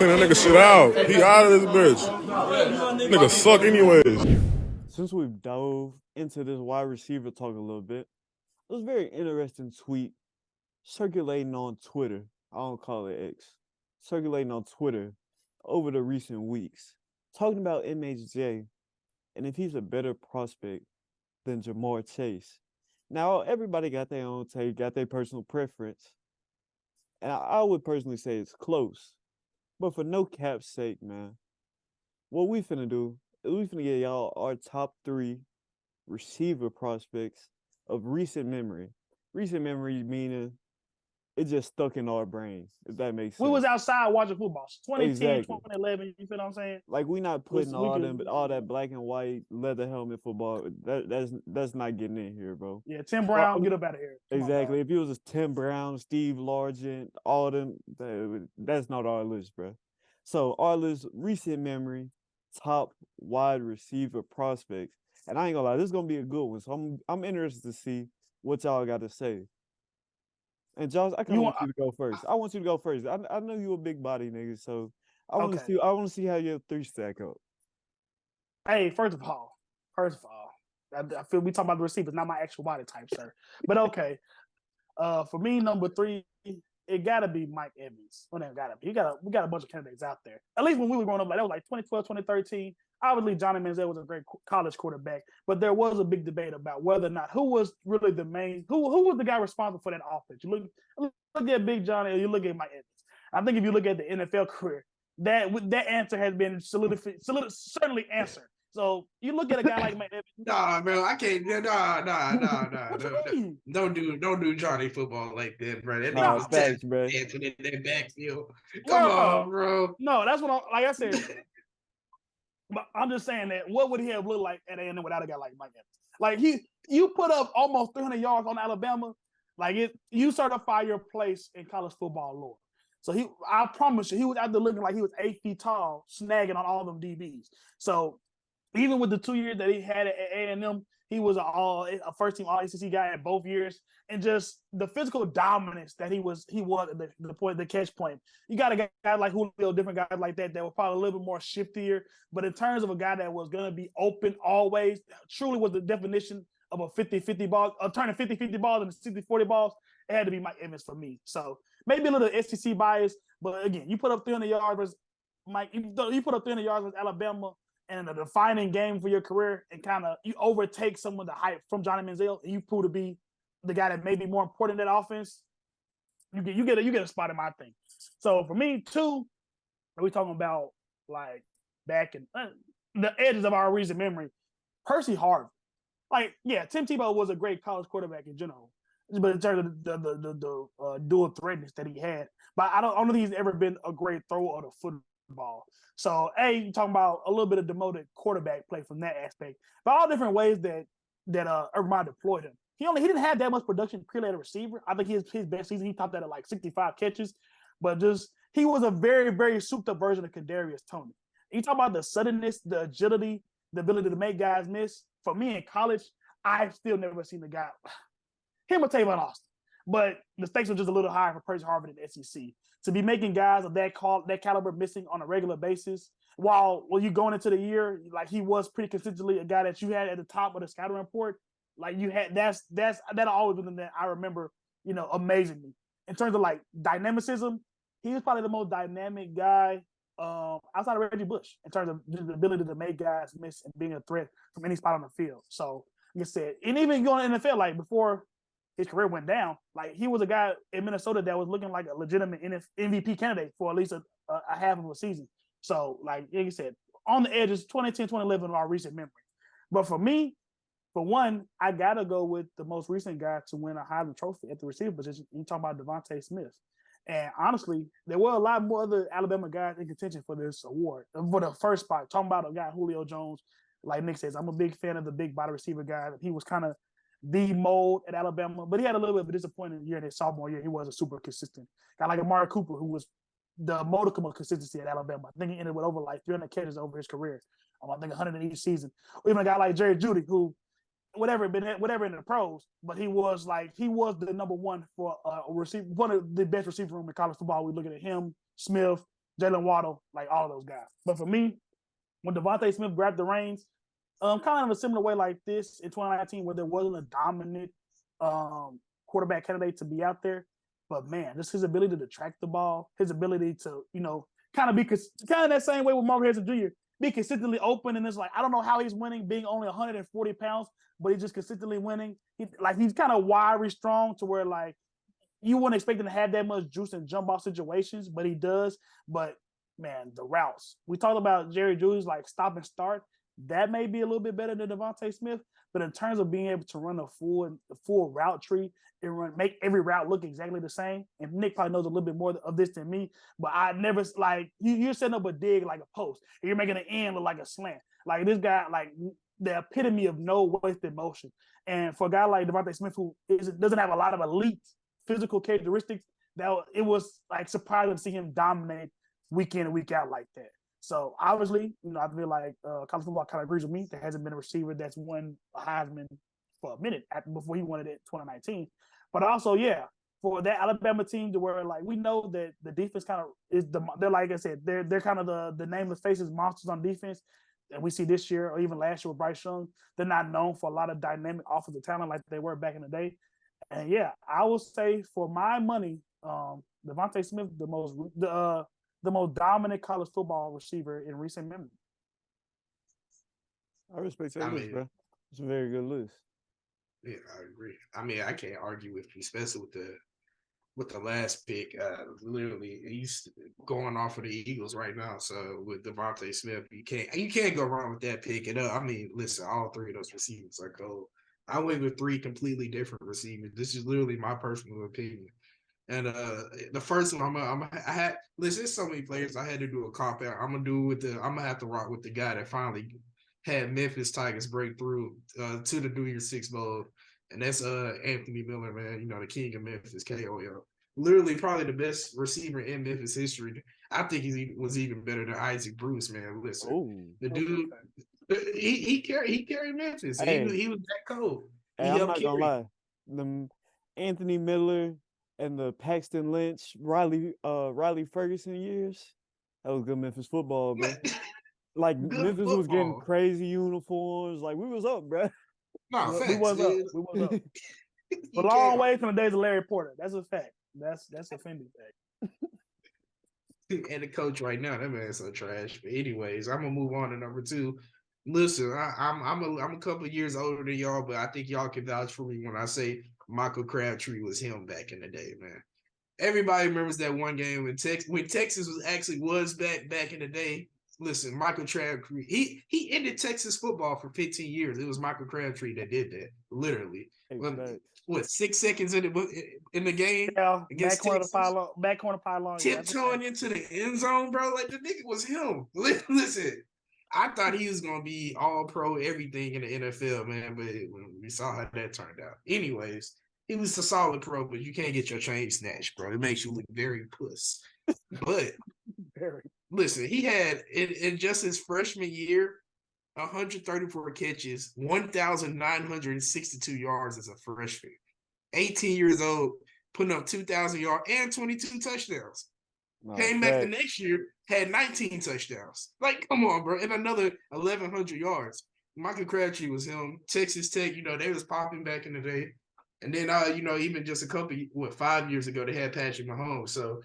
that nigga shit out. He out of this bitch. Nigga suck anyways. Since we've dove into this wide receiver talk a little bit, it was a very interesting tweet circulating on Twitter. I don't call it X. Circulating on Twitter over the recent weeks, talking about MHJ and if he's a better prospect than Jamar Chase. Now, everybody got their own take, got their personal preference. And I would personally say it's close. But for no cap's sake, man, what we finna do is we finna get y'all our top 3 receiver prospects of recent memory. Recent memory meaning it just stuck in our brains, if that makes sense. We was outside watching football. 2010, exactly. 2011, you feel what I'm saying? Like, we not putting all that black and white leather helmet football. That's not getting in here, bro. Yeah, Tim Brown, get up out of here. Exactly. If it was Tim Brown, Steve Largent, all them, that's not our list, bro. So our list, recent memory, top wide receiver prospects. And I ain't gonna lie, this is gonna be a good one. So I'm interested to see what y'all got to say. And Josh, I kind of want you to go first. I want you to go first. I know you a big body nigga, so I want to see how your 3 stack up. Hey, first of all, I feel we talking about the receivers, not my actual body type, sir. But okay, for me, number 3, it gotta be Mike Evans. Well, it gotta be. We got a bunch of candidates out there. At least when we were growing up, like that was like 2012, 2013. Obviously, Johnny Manziel was a great college quarterback, but there was a big debate about whether or not who was really the main, who was the guy responsible for that offense. You look at Big Johnny, or you look at Mike Evans. I think if you look at the NFL career, that answer has been certainly answered. So you look at a guy like Mike Evans. Nah, bro, I can't. Nah. Don't do Johnny football like that, bro. That nigga was dancing in that backfield. Come on, bro. No, that's what like I said. But I'm just saying that what would he have looked like at A&M without a guy like Mike Evans? Like you put up almost 300 yards on Alabama, you certify your place in college football lore. So I promise you, he was out there looking like he was 8 feet tall, snagging on all them DBs. So even with the 2 years that he had at A&M, he was a first-team All-ACC guy at both years, and just the physical dominance that he was at the catch point. You got a guy like Julio, different guys like that were probably a little bit more shiftier, but in terms of a guy that was going to be open always, truly was the definition of a 50-50 ball, turning 50-50 balls into 60-40 balls, it had to be Mike Evans for me. So maybe a little SEC bias, but again, you put up 300 yards versus Mike, you put up 300 yards versus Alabama, and a defining game for your career, and kind of you overtake some of the hype from Johnny Manziel, and you prove to be the guy that may be more important in that offense, you get a spot in my thing. So for me, 2, are we talking about like back in the edges of our recent memory? Percy Harvin. Tim Tebow was a great college quarterback in general, but in terms of the dual threatness that he had, but I don't think he's ever been a great thrower of the football. So, you're talking about a little bit of demoted quarterback play from that aspect. But all different ways that that Urban Meyer deployed him. He didn't have that much production purely as a receiver. I think his best season, he topped that at like 65 catches, but he was a very, very souped up version of Kadarius Toney. You talk about the suddenness, the agility, the ability to make guys miss. For me in college, I've still never seen the guy, him or Tavon Austin. But the stakes are just a little higher for Percy Harvin in the SEC. To be making guys of that caliber missing on a regular basis, while you going into the year, like he was pretty consistently a guy that you had at the top of the scouting report. Like you had that always been that I remember, amazing me. In terms of like dynamicism, he was probably the most dynamic guy outside of Reggie Bush in terms of the ability to make guys miss and being a threat from any spot on the field. So like I said, and even going to the NFL, like before his career went down, like he was a guy in Minnesota that was looking like a legitimate MVP candidate for at least a half of a season. So like you said, on the edges, 2010, 2011 are our recent memory. But for me, for one, I got to go with the most recent guy to win a Heisman Trophy at the receiver position. You talking about Devontae Smith. And honestly, there were a lot more other Alabama guys in contention for this award, for the first spot. Talking about a guy, Julio Jones, like Nick says, I'm a big fan of the big body receiver guy. He was kind of the mold at Alabama, but he had a little bit of a disappointing year in his sophomore year. He wasn't super consistent. Guy like Amari Cooper, who was the modicum of consistency at Alabama. I think he ended with over like 300 catches over his career. I think 100 in each season. Or even a guy like Jerry Jeudy, who whatever in the pros, but he was the number one for a receiver, one of the best receiver room in college football. We're looking at him, Smith, Jalen Waddle, like all of those guys. But for me, when Devontae Smith grabbed the reins, kind of in a similar way like this in 2019, where there wasn't a dominant quarterback candidate to be out there, but man, just his ability to track the ball, his ability to kind of that same way with Marvin Harrison Jr. Be consistently open, and it's like I don't know how he's winning, being only 140 pounds, but he's just consistently winning. He's kind of wiry, strong to where like you wouldn't expect him to have that much juice in jump off situations, but he does. But man, the routes we talked about, Jerry Jeudy's like stop and start. That may be a little bit better than Devontae Smith, but in terms of being able to run the full route tree and make every route look exactly the same, and Nick probably knows a little bit more of this than me, but I never you're setting up a dig like a post, and you're making an end look like a slant. Like this guy, like the epitome of no wasted motion. And for a guy like Devontae Smith, who doesn't have a lot of elite physical characteristics, it was like surprising to see him dominate week in and week out like that. So obviously, I feel like college football kind of agrees with me. There hasn't been a receiver that's won a Heisman for a minute before he won it in 2019. But also, yeah, for that Alabama team to where like we know that the defense kind of they're like I said, they're kind of the nameless faces, monsters on defense that we see this year or even last year with Bryce Young. They're not known for a lot of dynamic offensive talent like they were back in the day. And yeah, I will say for my money, Devontae Smith, the most dominant college football receiver in recent memory. I respect that list, bro. It's a very good list. Yeah, I agree. I mean, I can't argue with you, especially with the last pick. Literally, he's going off of the Eagles right now. So with Devontae Smith, you can't go wrong with that pick. And I mean, listen, all three of those receivers are gold. I went with three completely different receivers. This is literally my personal opinion. And the first one, there's so many players I had to do a cop out. I'm gonna have to rock with the guy that finally had Memphis Tigers break through to the New Year's Six Bowl, and that's Anthony Miller, man. The king of Memphis, KOL. Literally, probably the best receiver in Memphis history. I think he was even better than Isaac Bruce, man. Listen, the dude, he carried Memphis. Hey, he was that cold. Hey, I'm not gonna lie, the Anthony Miller and the Paxton Lynch, Riley Ferguson years, that was good Memphis football, bro. Like Memphis football. Was getting crazy uniforms. Like we was up, bro. No, we was up. A long way from the days of Larry Porter. That's a fact. That's a Fendi fact. And the coach right now, that man's so trash. But anyways, I'm gonna move on to number two. Listen, I'm a couple of years older than y'all, but I think y'all can vouch for me when I say Michael Crabtree was him back in the day, man. Everybody remembers that one game when Texas was back in the day. Listen, Michael Crabtree, he ended Texas football for 15 years. It was Michael Crabtree that did that, literally. What 6 seconds in the game? Yeah, back corner pylon. Tiptoeing into the end zone, bro. Like the nigga was him. Listen, I thought he was gonna be all pro everything in the NFL, man. But when we saw how that turned out, anyways, he was a solid pro. But you can't get your chain snatched, bro. It makes you look very puss. But listen, he had in just his freshman year, 134 catches, 1,962 yards as a freshman. 18 years old, putting up 2,000 yards and 22 touchdowns. Came back the next year, had 19 touchdowns. Like, come on, bro. And another 1,100 yards. Michael Crabtree was him. Texas Tech, they was popping back in the day. And then, even just 5 years ago, they had Patrick Mahomes. So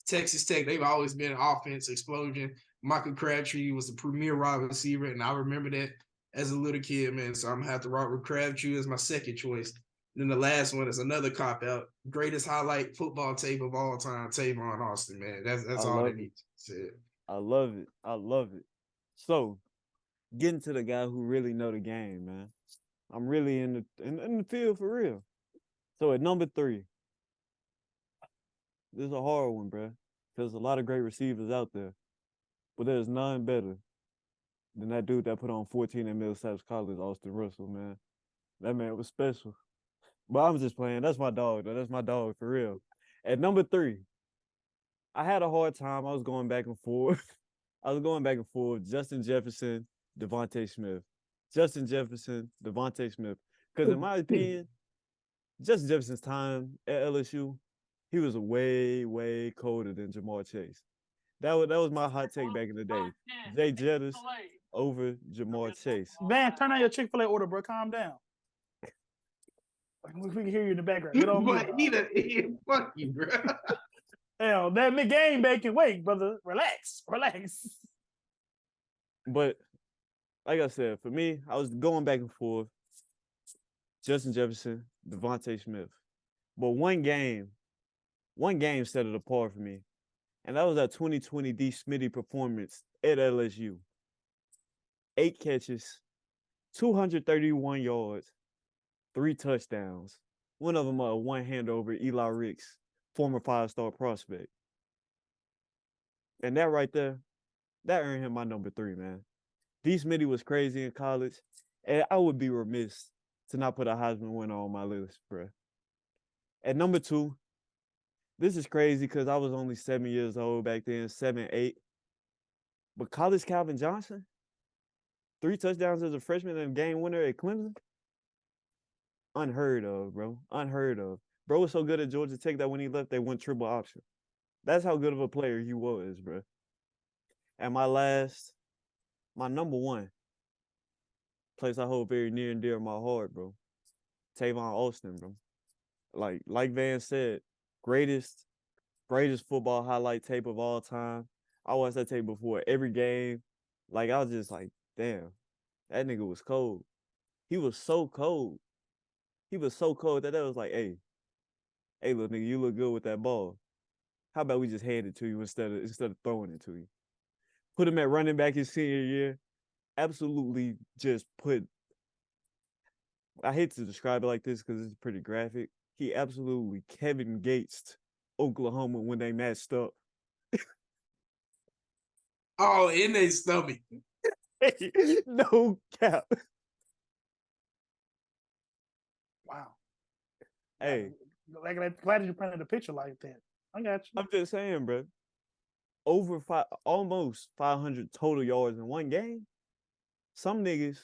Texas Tech, they've always been an offense explosion. Michael Crabtree was the premier wide receiver, and I remember that as a little kid, man. So I'm going to have to rock with Crabtree as my second choice. Then the last one is another cop-out. Greatest highlight football tape of all time, Tavon Austin, man. That's all they need to say. I love it. I love it. So, getting to the guy who really know the game, man. I'm really in the field for real. So, at number 3, this is a hard one, bro. There's a lot of great receivers out there. But there's none better than that dude that put on 14 at Millsaps College, Austin Russell, man. That man was special. But I'm just playing. That's my dog, though. That's my dog for real. At number 3, I had a hard time. I was going back and forth. Justin Jefferson, Devontae Smith. Justin Jefferson, Devontae Smith. Because in my opinion, Justin Jefferson's time at LSU, he was way, way colder than Jamar Chase. That was my hot take back in the day. Jay Jettis over Jamar Chase. Man, turn on your Chick-fil-A order, bro. Calm down. We can hear you in the background. Get on mute. Fuck you, bro. Hell, that McGangBang can wait, brother. Relax. But like I said, for me, I was going back and forth. Justin Jefferson, Devontae Smith. But one game set it apart for me. And that was that 2020 D. Smitty performance at LSU. 8 catches, 231 yards, 3 touchdowns. One of them a one-hander over Eli Ricks, former 5-star prospect. And that right there, that earned him my number 3, man. D. Smitty was crazy in college, and I would be remiss to not put a Heisman winner on my list, bro. At number 2, this is crazy because I was only 7 years old back then, 7, 8. But college Calvin Johnson, 3 touchdowns as a freshman and a game winner at Clemson. Unheard of, bro. Unheard of. Bro was so good at Georgia Tech that when he left, they went triple option. That's how good of a player he was, bro. And my number 1, place I hold very near and dear to my heart, bro. Tavon Austin, bro. Like Van said, greatest football highlight tape of all time. I watched that tape before every game. I was just like, damn, that nigga was cold. He was so cold. He was so cold that was like, hey, little nigga, you look good with that ball. How about we just hand it to you instead of throwing it to you? Put him at running back his senior year. Absolutely just I hate to describe it like this because it's pretty graphic. He absolutely Kevin Gates Oklahoma when they matched up. Oh, in their stomach. No cap. Wow. Hey. Glad you painted a picture like that. I got you. I'm just saying, bro. Almost 500 total yards in one game. Some niggas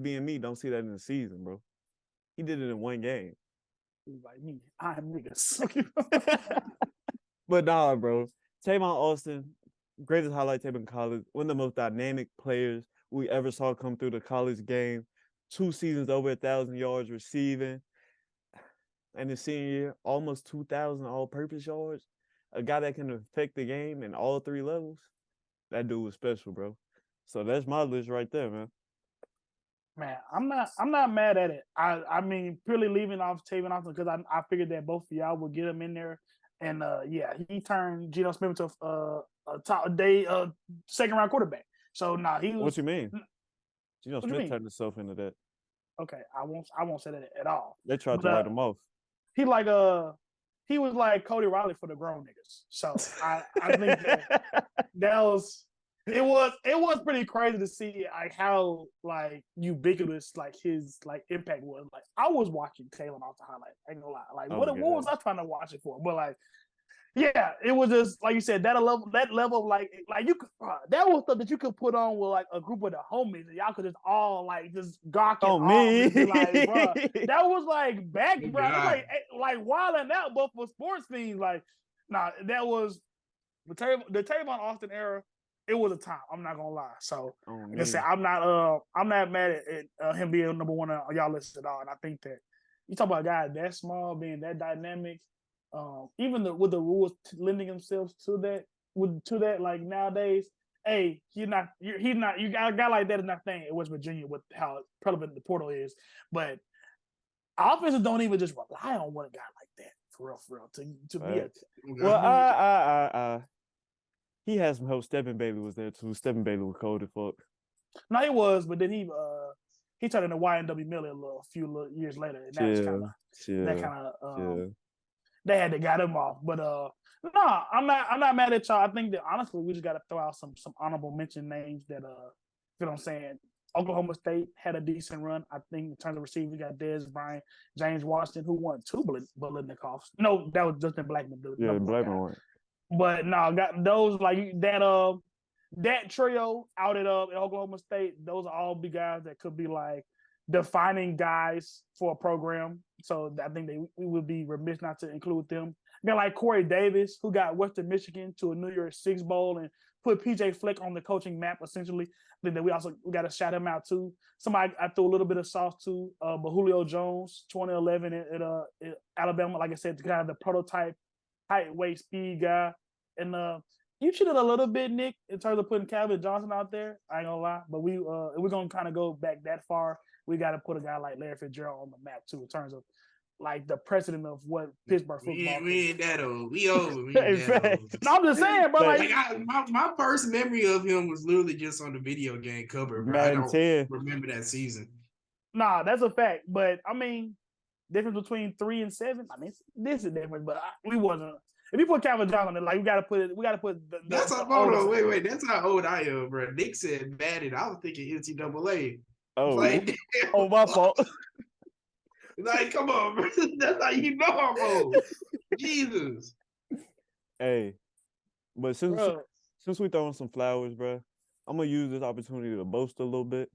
being me don't see that in the season, bro. He did it in one game. Like me, I'm niggas. But nah, bro. Tavon Austin, greatest highlight tape in college. One of the most dynamic players we ever saw come through the college game. 2 seasons over 1,000 yards receiving. And his senior year, almost 2,000 all-purpose yards. A guy that can affect the game in all 3 levels. That dude was special, bro. So that's my list right there, man. Man, I'm not mad at it. I mean, purely leaving off Tavon Austin because I figured that both of y'all would get him in there. And he turned Geno Smith into a second-round quarterback. So he was. What you mean? Geno Smith turned himself into that. Okay, I won't say that at all. They tried to write him off. He was like Cody Riley for the grown niggas. So I think that was It was pretty crazy to see like how like ubiquitous like his like impact was. Like I was watching Taylor off the highlight. I ain't gonna lie. Like what was I trying to watch it for? But like, yeah, it was just like you said that level of like you could that was stuff that you could put on with like a group of the homies and y'all could just all like just gawk it me. and be like, bro, that was like back, bro. It's like wilding out, but for sports things, like that was the Tavon Austin era. It was a time. I'm not gonna lie. So like I said, I'm not mad at him being number one on y'all list at all. And I think that you talk about a guy that small being that dynamic, even with the rules lending themselves to that like nowadays. Hey, you got a guy like that is not thing in West Virginia with how prevalent the portal is, but offenses don't even just rely on one guy like that for real to be a. Well, he had some help. Stephen Bailey was there too. Stephen Bailey was cold as fuck. No, he was, but then he turned into YNW Miller a few years later, and they had to got him off. But no, I'm not mad at y'all. I think that honestly, we just got to throw out some honorable mention names that you know what I'm saying. Oklahoma State had a decent run. I think in terms of receivers, we got Dez Bryant, James Washington, who won 2 Biletnikoffs. No, that was Justin Blackman. Blackman won. But no, got those like that trio out at Oklahoma State. Those are all big guys that could be like defining guys for a program. So I think we would be remiss not to include them. Got like Corey Davis, who got Western Michigan to a New Year's Six bowl and put PJ Fleck on the coaching map. Essentially, I think that we got to shout him out too. Somebody I threw a little bit of sauce to, but Julio Jones, 2011 at Alabama. Like I said, kind of the prototype height, weight, speed guy. And you cheated a little bit, Nick, in terms of putting Calvin Johnson out there. I ain't gonna lie, but we're gonna kind of go back that far. We got to put a guy like Larry Fitzgerald on the map too, in terms of like the precedent of what Pittsburgh football. We ain't that old. We over. We ain't that old. No, I'm just saying, bro. Like my first memory of him was literally just on the video game cover. Bro. I don't remember that season. Nah, that's a fact. But I mean, difference between 3 and 7. I mean, this is different. But we wasn't. If you put Calvin Johnson on it, like we got to put. That's how. Hold on, wait. That's how old I am, bro. Nick said Madden. I was thinking NCAA. Oh, like, my fault. Like, come on, bro. That's how you know I'm old. Jesus. Hey, but since we throwing some flowers, bro, I'm gonna use this opportunity to boast a little bit.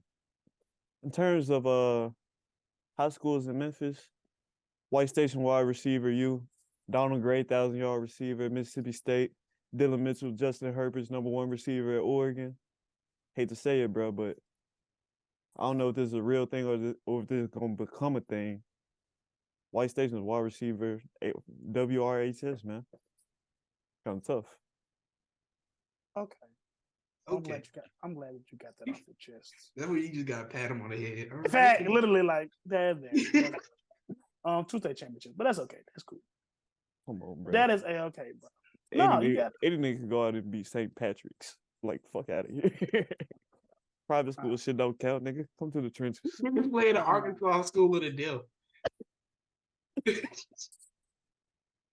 In terms of high schools in Memphis, White Station wide receiver Donald Gray, 1,000-yard receiver at Mississippi State. Dylan Mitchell, Justin Herbert's #1 receiver at Oregon. Hate to say it, bro, but I don't know if this is a real thing or if this is going to become a thing. White Station's wide receiver, WRHS, man. Kind of tough. Okay. I'm glad that you got that off your chest. That's where you just got to pat him on the head. In fact, literally like that. Tuesday championship, but that's okay. That's cool. Come on, bro. That is okay, bro. No, you got any nigga can go out and beat St. Patrick's. Like, fuck out of here. Private school shit don't count, nigga. Come to the trenches. Niggas playing the Arkansas School of the Deal.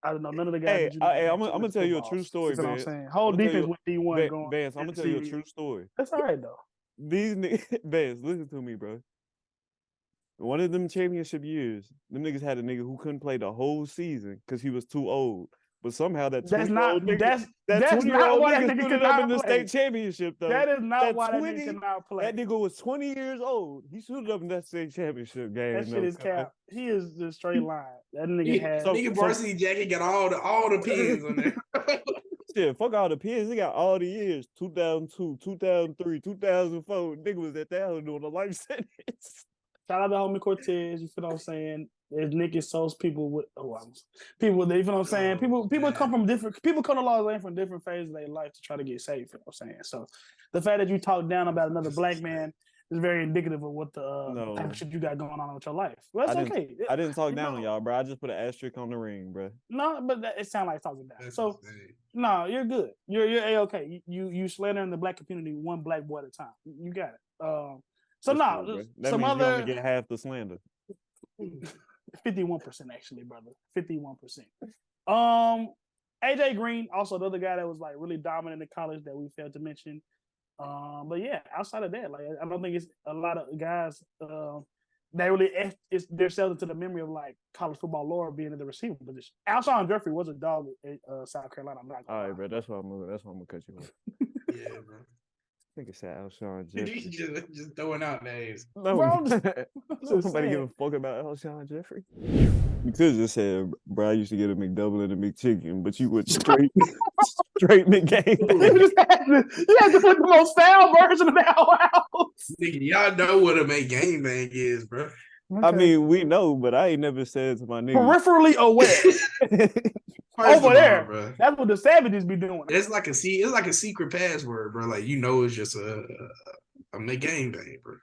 I don't know. None of the guys. Hey, I'm gonna tell you a true story, man. I'm saying. Whole defense with D1 going. Vance, I'm gonna tell you a true story. That's all right though. These niggas, Vance, listen to me, bro. One of them championship years, them niggas had a nigga who couldn't play the whole season because he was too old. But somehow that's not why that nigga stood up in the state championship though. That is not why that nigga cannot play. That nigga was 20 years old. He stood up in that state championship game. That shit is cap. He is the straight line. That nigga had nigga varsity jacket got all the pins on there. Shit, fuck all the pins. He got all the years. 2002, 2003, 2004. Nigga was at that house doing a life sentence. Shout out to homie Cortez, you feel what I'm saying? There's Nick and Souls people with people, you feel what I'm saying? People come to Los Angeles from different phases of their life to try to get saved, you feel what I'm saying? So the fact that you talk down about another black man is very indicative of what the type of shit you got going on with your life. Well, that's okay. I didn't talk down on y'all, bro. I just put an asterisk on the ring, bro. No, but it sounds like talking down. So no, you're good. You're A-okay. You slandering the black community one black boy at a time. You got it. So now, that some means other you only get half the slander. 51% actually, brother. 51%. AJ Green, also the other guy that was like really dominant in college that we failed to mention. But yeah, outside of that, like I don't think it's a lot of guys that really it's themselves into the memory of like college football lore being in the receiver position. Alshon Jeffrey was a dog at South Carolina. I'm not all right, bro. That's why I'm gonna cut you off. Yeah, bro. I think it's Alshon Jeffrey. just throwing out names. No, Bro, nobody give a fuck about Alshon Jeffrey. You could just said, bro, I used to get a McDouble and a McChicken, but you went straight McGangBang. You had to put the most foul version of that out. Nigga, y'all know what a McGangBang is, bro. Okay. I mean, we know, but I ain't never said to my nigga. Peripherally aware. Over there, bro. That's what the savages be doing. It's like a secret password, bro. Like it's just a McGangBang, bro.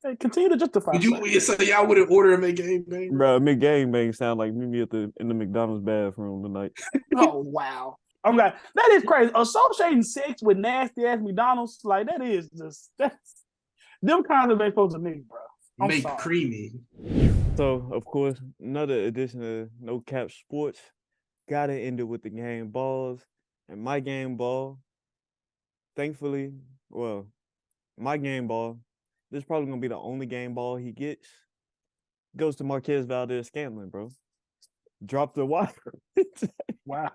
Hey, continue to justify. So y'all wouldn't order a McGangBang, bro? McGangBang sound like me in the McDonald's bathroom tonight. Oh wow! I'm like, that is crazy. Associating sex with nasty ass McDonald's, like that's them kinds of they supposed to make, bro. Make creamy. So of course, another edition of No Cap Sports. Gotta end it with the game balls. And my game ball, thankfully, well, my game ball, this is probably gonna be the only game ball he gets. Goes to Marquez Valdez-Scantling, bro. Drop the wire. Wow.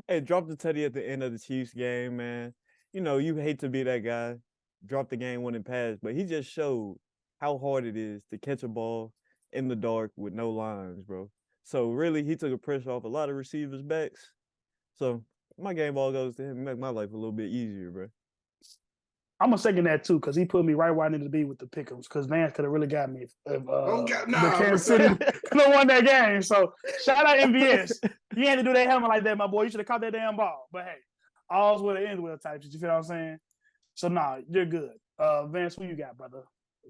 Hey, drop the tutty at the end of the Chiefs game, man. You know, you hate to be that guy. Drop the game-winning pass, but he just showed how hard it is to catch a ball in the dark with no lines, bro. So really, he took a pressure off a lot of receivers' backs. So my game ball goes to him, make my life a little bit easier, bro. I'm gonna second that too, because he put me right where I needed to be with the pick'ems. Because Vance could have really got me if the Kansas City could have won that game. So shout out MVS. You had to do that helmet like that, my boy. You should have caught that damn ball. But hey, all's with an ends with type shit. You feel what I'm saying? So nah, you're good. Vance, who you got, brother?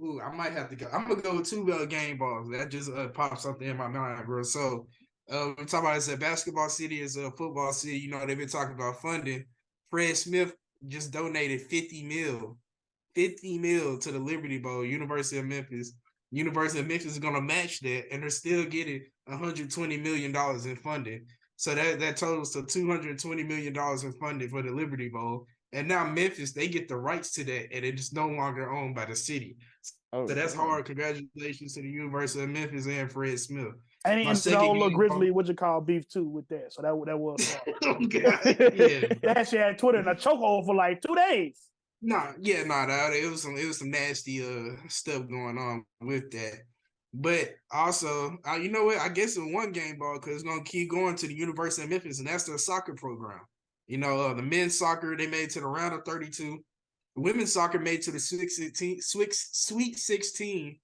Ooh, I might have to go. I'm gonna go with two game balls. That just popped something in my mind, bro. So we're talking about it's a basketball city, it's a football city. You know, they've been talking about funding. Fred Smith just donated 50 mil to the Liberty Bowl, University of Memphis. University of Memphis is gonna match that, and they're still getting $120 million in funding. So that totals to $220 million in funding for the Liberty Bowl. And now Memphis, they get the rights to that, and it is no longer owned by the city. So that's hard. Congratulations to the University of Memphis and Fred Smith. And he the whole little Grizzly, what you call beef too with that. So that was oh, God. Yeah. That shit had Twitter in a chokehold for like 2 days. It was some nasty stuff going on with that. But also, you know what? I guess in one game ball, because it's gonna keep going to the University of Memphis, and that's their soccer program. You know, the men's soccer, they made it to the round of 32. The women's soccer made to the Sweet 16,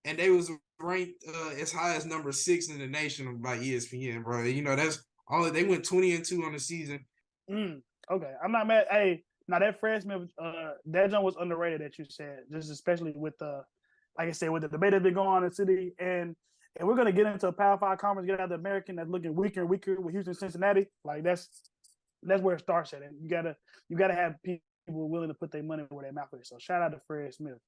and they was ranked as high as number 6 in the nation by ESPN, bro. You know, that's all. They went 20-2 on the season. Okay, I'm not mad. Hey, now that Fred Smith, that jump was underrated that you said, just especially with like I said, with the debate that's been going on in the city, and we're gonna get into a Power 5 conference, get out the American that's looking weaker and weaker with Houston, Cincinnati. Like that's where it starts at. And you gotta have people willing to put their money where their mouth is. So shout out to Fred Smith.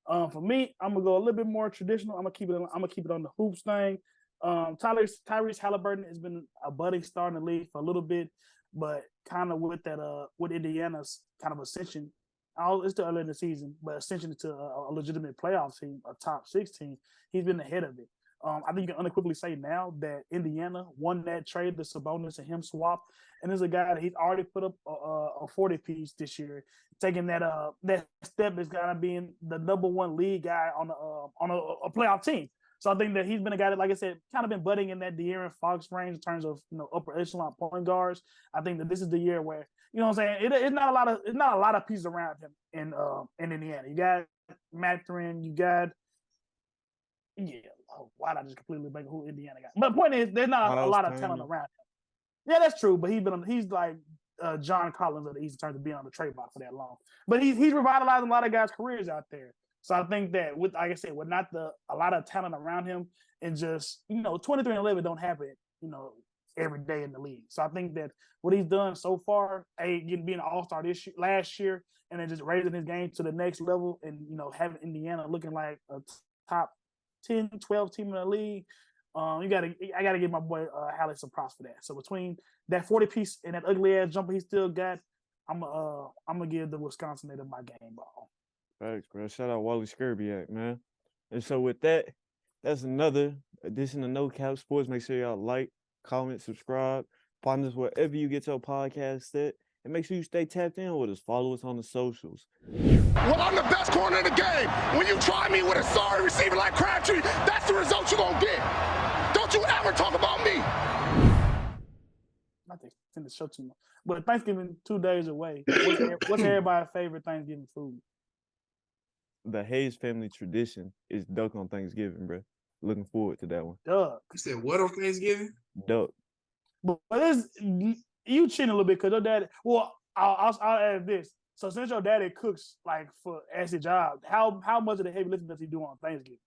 For me, I'm gonna go a little bit more traditional. I'm gonna keep it on the hoops thing. Tyrese Halliburton has been a budding star in the league for a little bit, but kind of with that with Indiana's kind of ascension. It's still early in the season, but ascension to a legitimate playoff team, a top 6 team, he's been ahead of it. I think you can unequivocally say now that Indiana won that trade, the Sabonis and him swap, and there's a guy that he's already put up a 40-piece this year, taking that step is gonna being the number 1 league guy on a playoff team. So I think that he's been a guy that, like I said, kind of been budding in that De'Aaron Fox range in terms of upper echelon point guards. I think that this is the year where what I'm saying, it's not a lot of pieces around him in Indiana. You got Mathurin, you got why did I just completely make who Indiana got? But the point is, there's not a lot of talent around him. Yeah, that's true. But he's like John Collins of the East in terms of being on the trade block for that long. But he's revitalizing a lot of guys' careers out there. So I think that with, like I said, with not a lot of talent around him, and just 23-11 don't happen every day in the league. So I think that what he's done so far, being an all-star last year, and then just raising his game to the next level, and having Indiana looking like a top 10, 12 team in the league. I gotta give my boy Hallie some props for that. So between that 40-piece and that ugly ass jumper he still got, I'm gonna give the Wisconsin Native my game ball. Thanks, bro. Shout out Wally Skirbiak, man. And so with that, that's another edition of No Cap Sports. Make sure y'all like, comment, subscribe, find us wherever you get your podcast at, and make sure you stay tapped in with us. Follow us on the socials. Well, I'm the best corner in the game. When you try me with a sorry receiver like Crabtree, that's the result you're gonna get. Don't you ever talk about me. I think it's in the show too much. But Thanksgiving 2 days away. What's everybody's favorite Thanksgiving food? The Hayes family tradition is duck on Thanksgiving, bro. Looking forward to that one. Duck. You said what on Thanksgiving? Duck. But it's you cheating a little bit because your dad. Well, I'll add this. So since your daddy cooks like for as his job, how much of the heavy lifting does he do on Thanksgiving?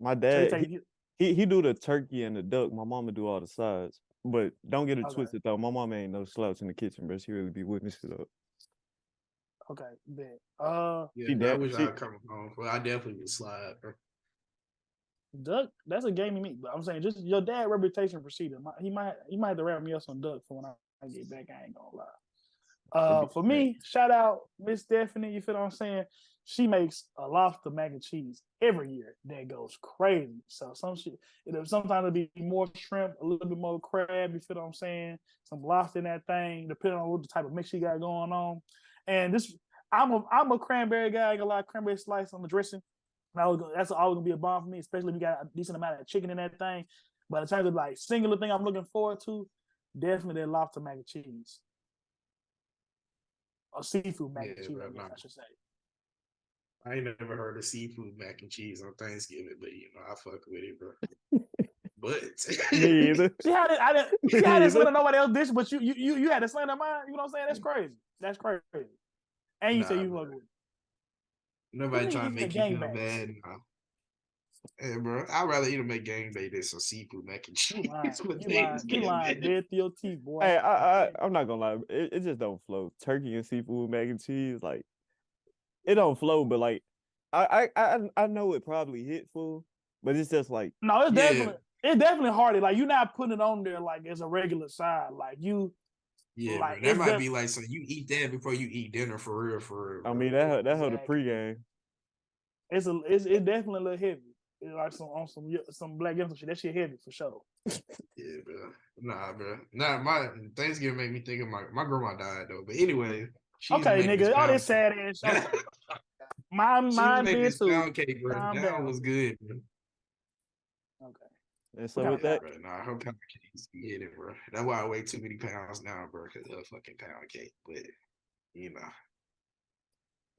My dad, he do the turkey and the duck. My mama do all the sides. But don't get it twisted though. My mama ain't no slouch in the kitchen, bro. She really be whipping shit up. Okay, bet. Yeah, I wish I'd come home. Well, I definitely would slide, bro. Duck, that's a gamey meat. But I'm saying just your dad reputation preceded. He might have to wrap me up some duck for when I get back. I ain't gonna lie. For me, shout out Miss Stephanie. You feel what I'm saying? She makes a lobster mac and cheese every year that goes crazy. So sometimes it'll be more shrimp, a little bit more crab. You feel what I'm saying? Some lobster in that thing, depending on what the type of mix she got going on. And this, I'm a cranberry guy. I got a lot of cranberry slice on the dressing. That's always gonna be a bomb for me, especially if you got a decent amount of chicken in that thing. But in terms of like singular thing I'm looking forward to, definitely that lobster mac and cheese. Or seafood mac and cheese, I should say. I ain't never heard of seafood mac and cheese on Thanksgiving, but I fuck with it, bro. But me either. She had this slander nobody else dish, but you had a slander mine. You know what I'm saying? That's crazy. That's crazy. And you say you fuck with it. Nobody trying to make you feel bad. Nah. Hey, bro, I'd rather eat a McGangBang than some seafood mac and cheese. You lying, dead to your teeth, boy. Hey, I'm not gonna lie. It just don't flow. Turkey and seafood mac and cheese, like it don't flow. But like, I know it probably hit full, but it's just like no, it's definitely hearty. Like you're not putting it on there like as a regular side. Like you. Yeah, like, that might be like so you eat that before you eat dinner for real. I mean that held the pregame. It's definitely a little heavy. It's like some black gentleman shit. That shit heavy for sure. Yeah, bro. Nah, bro. Nah, my Thanksgiving made me think of my grandma died though. But anyway, okay, nigga, all this sad ass. Mine did too. Pound cake, bro. That was good, bro. Okay. And so with that, bro, nah, her pound cakes be hitting, bro. That's why I weigh too many pounds now, bro, because of fucking pound cake. But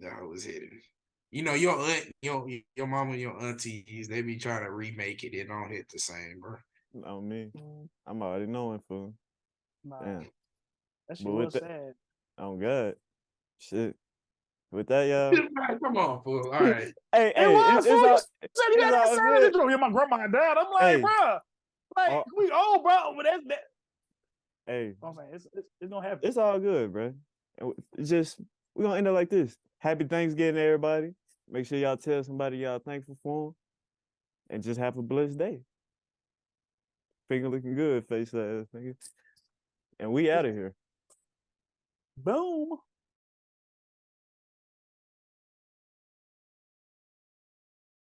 that was hitting. Your aunt, your mama, and your aunties, they be trying to remake it. It don't hit the same, bro. On me, I'm already knowing, fool. Nah, damn. that shit was sad. Oh God, shit. With that, y'all. Come on, fool. All right. Hey, it's all my grandma and dad. I'm like, bro, like we old, bro. But that's that. Hey, I'm saying it's gonna happen. It's all good, bro. It's just we're gonna end up like this. Happy Thanksgiving, everybody. Make sure y'all tell somebody y'all thankful for them, and just have a blessed day. Finger looking good, face ass nigga. And we out of here. Boom.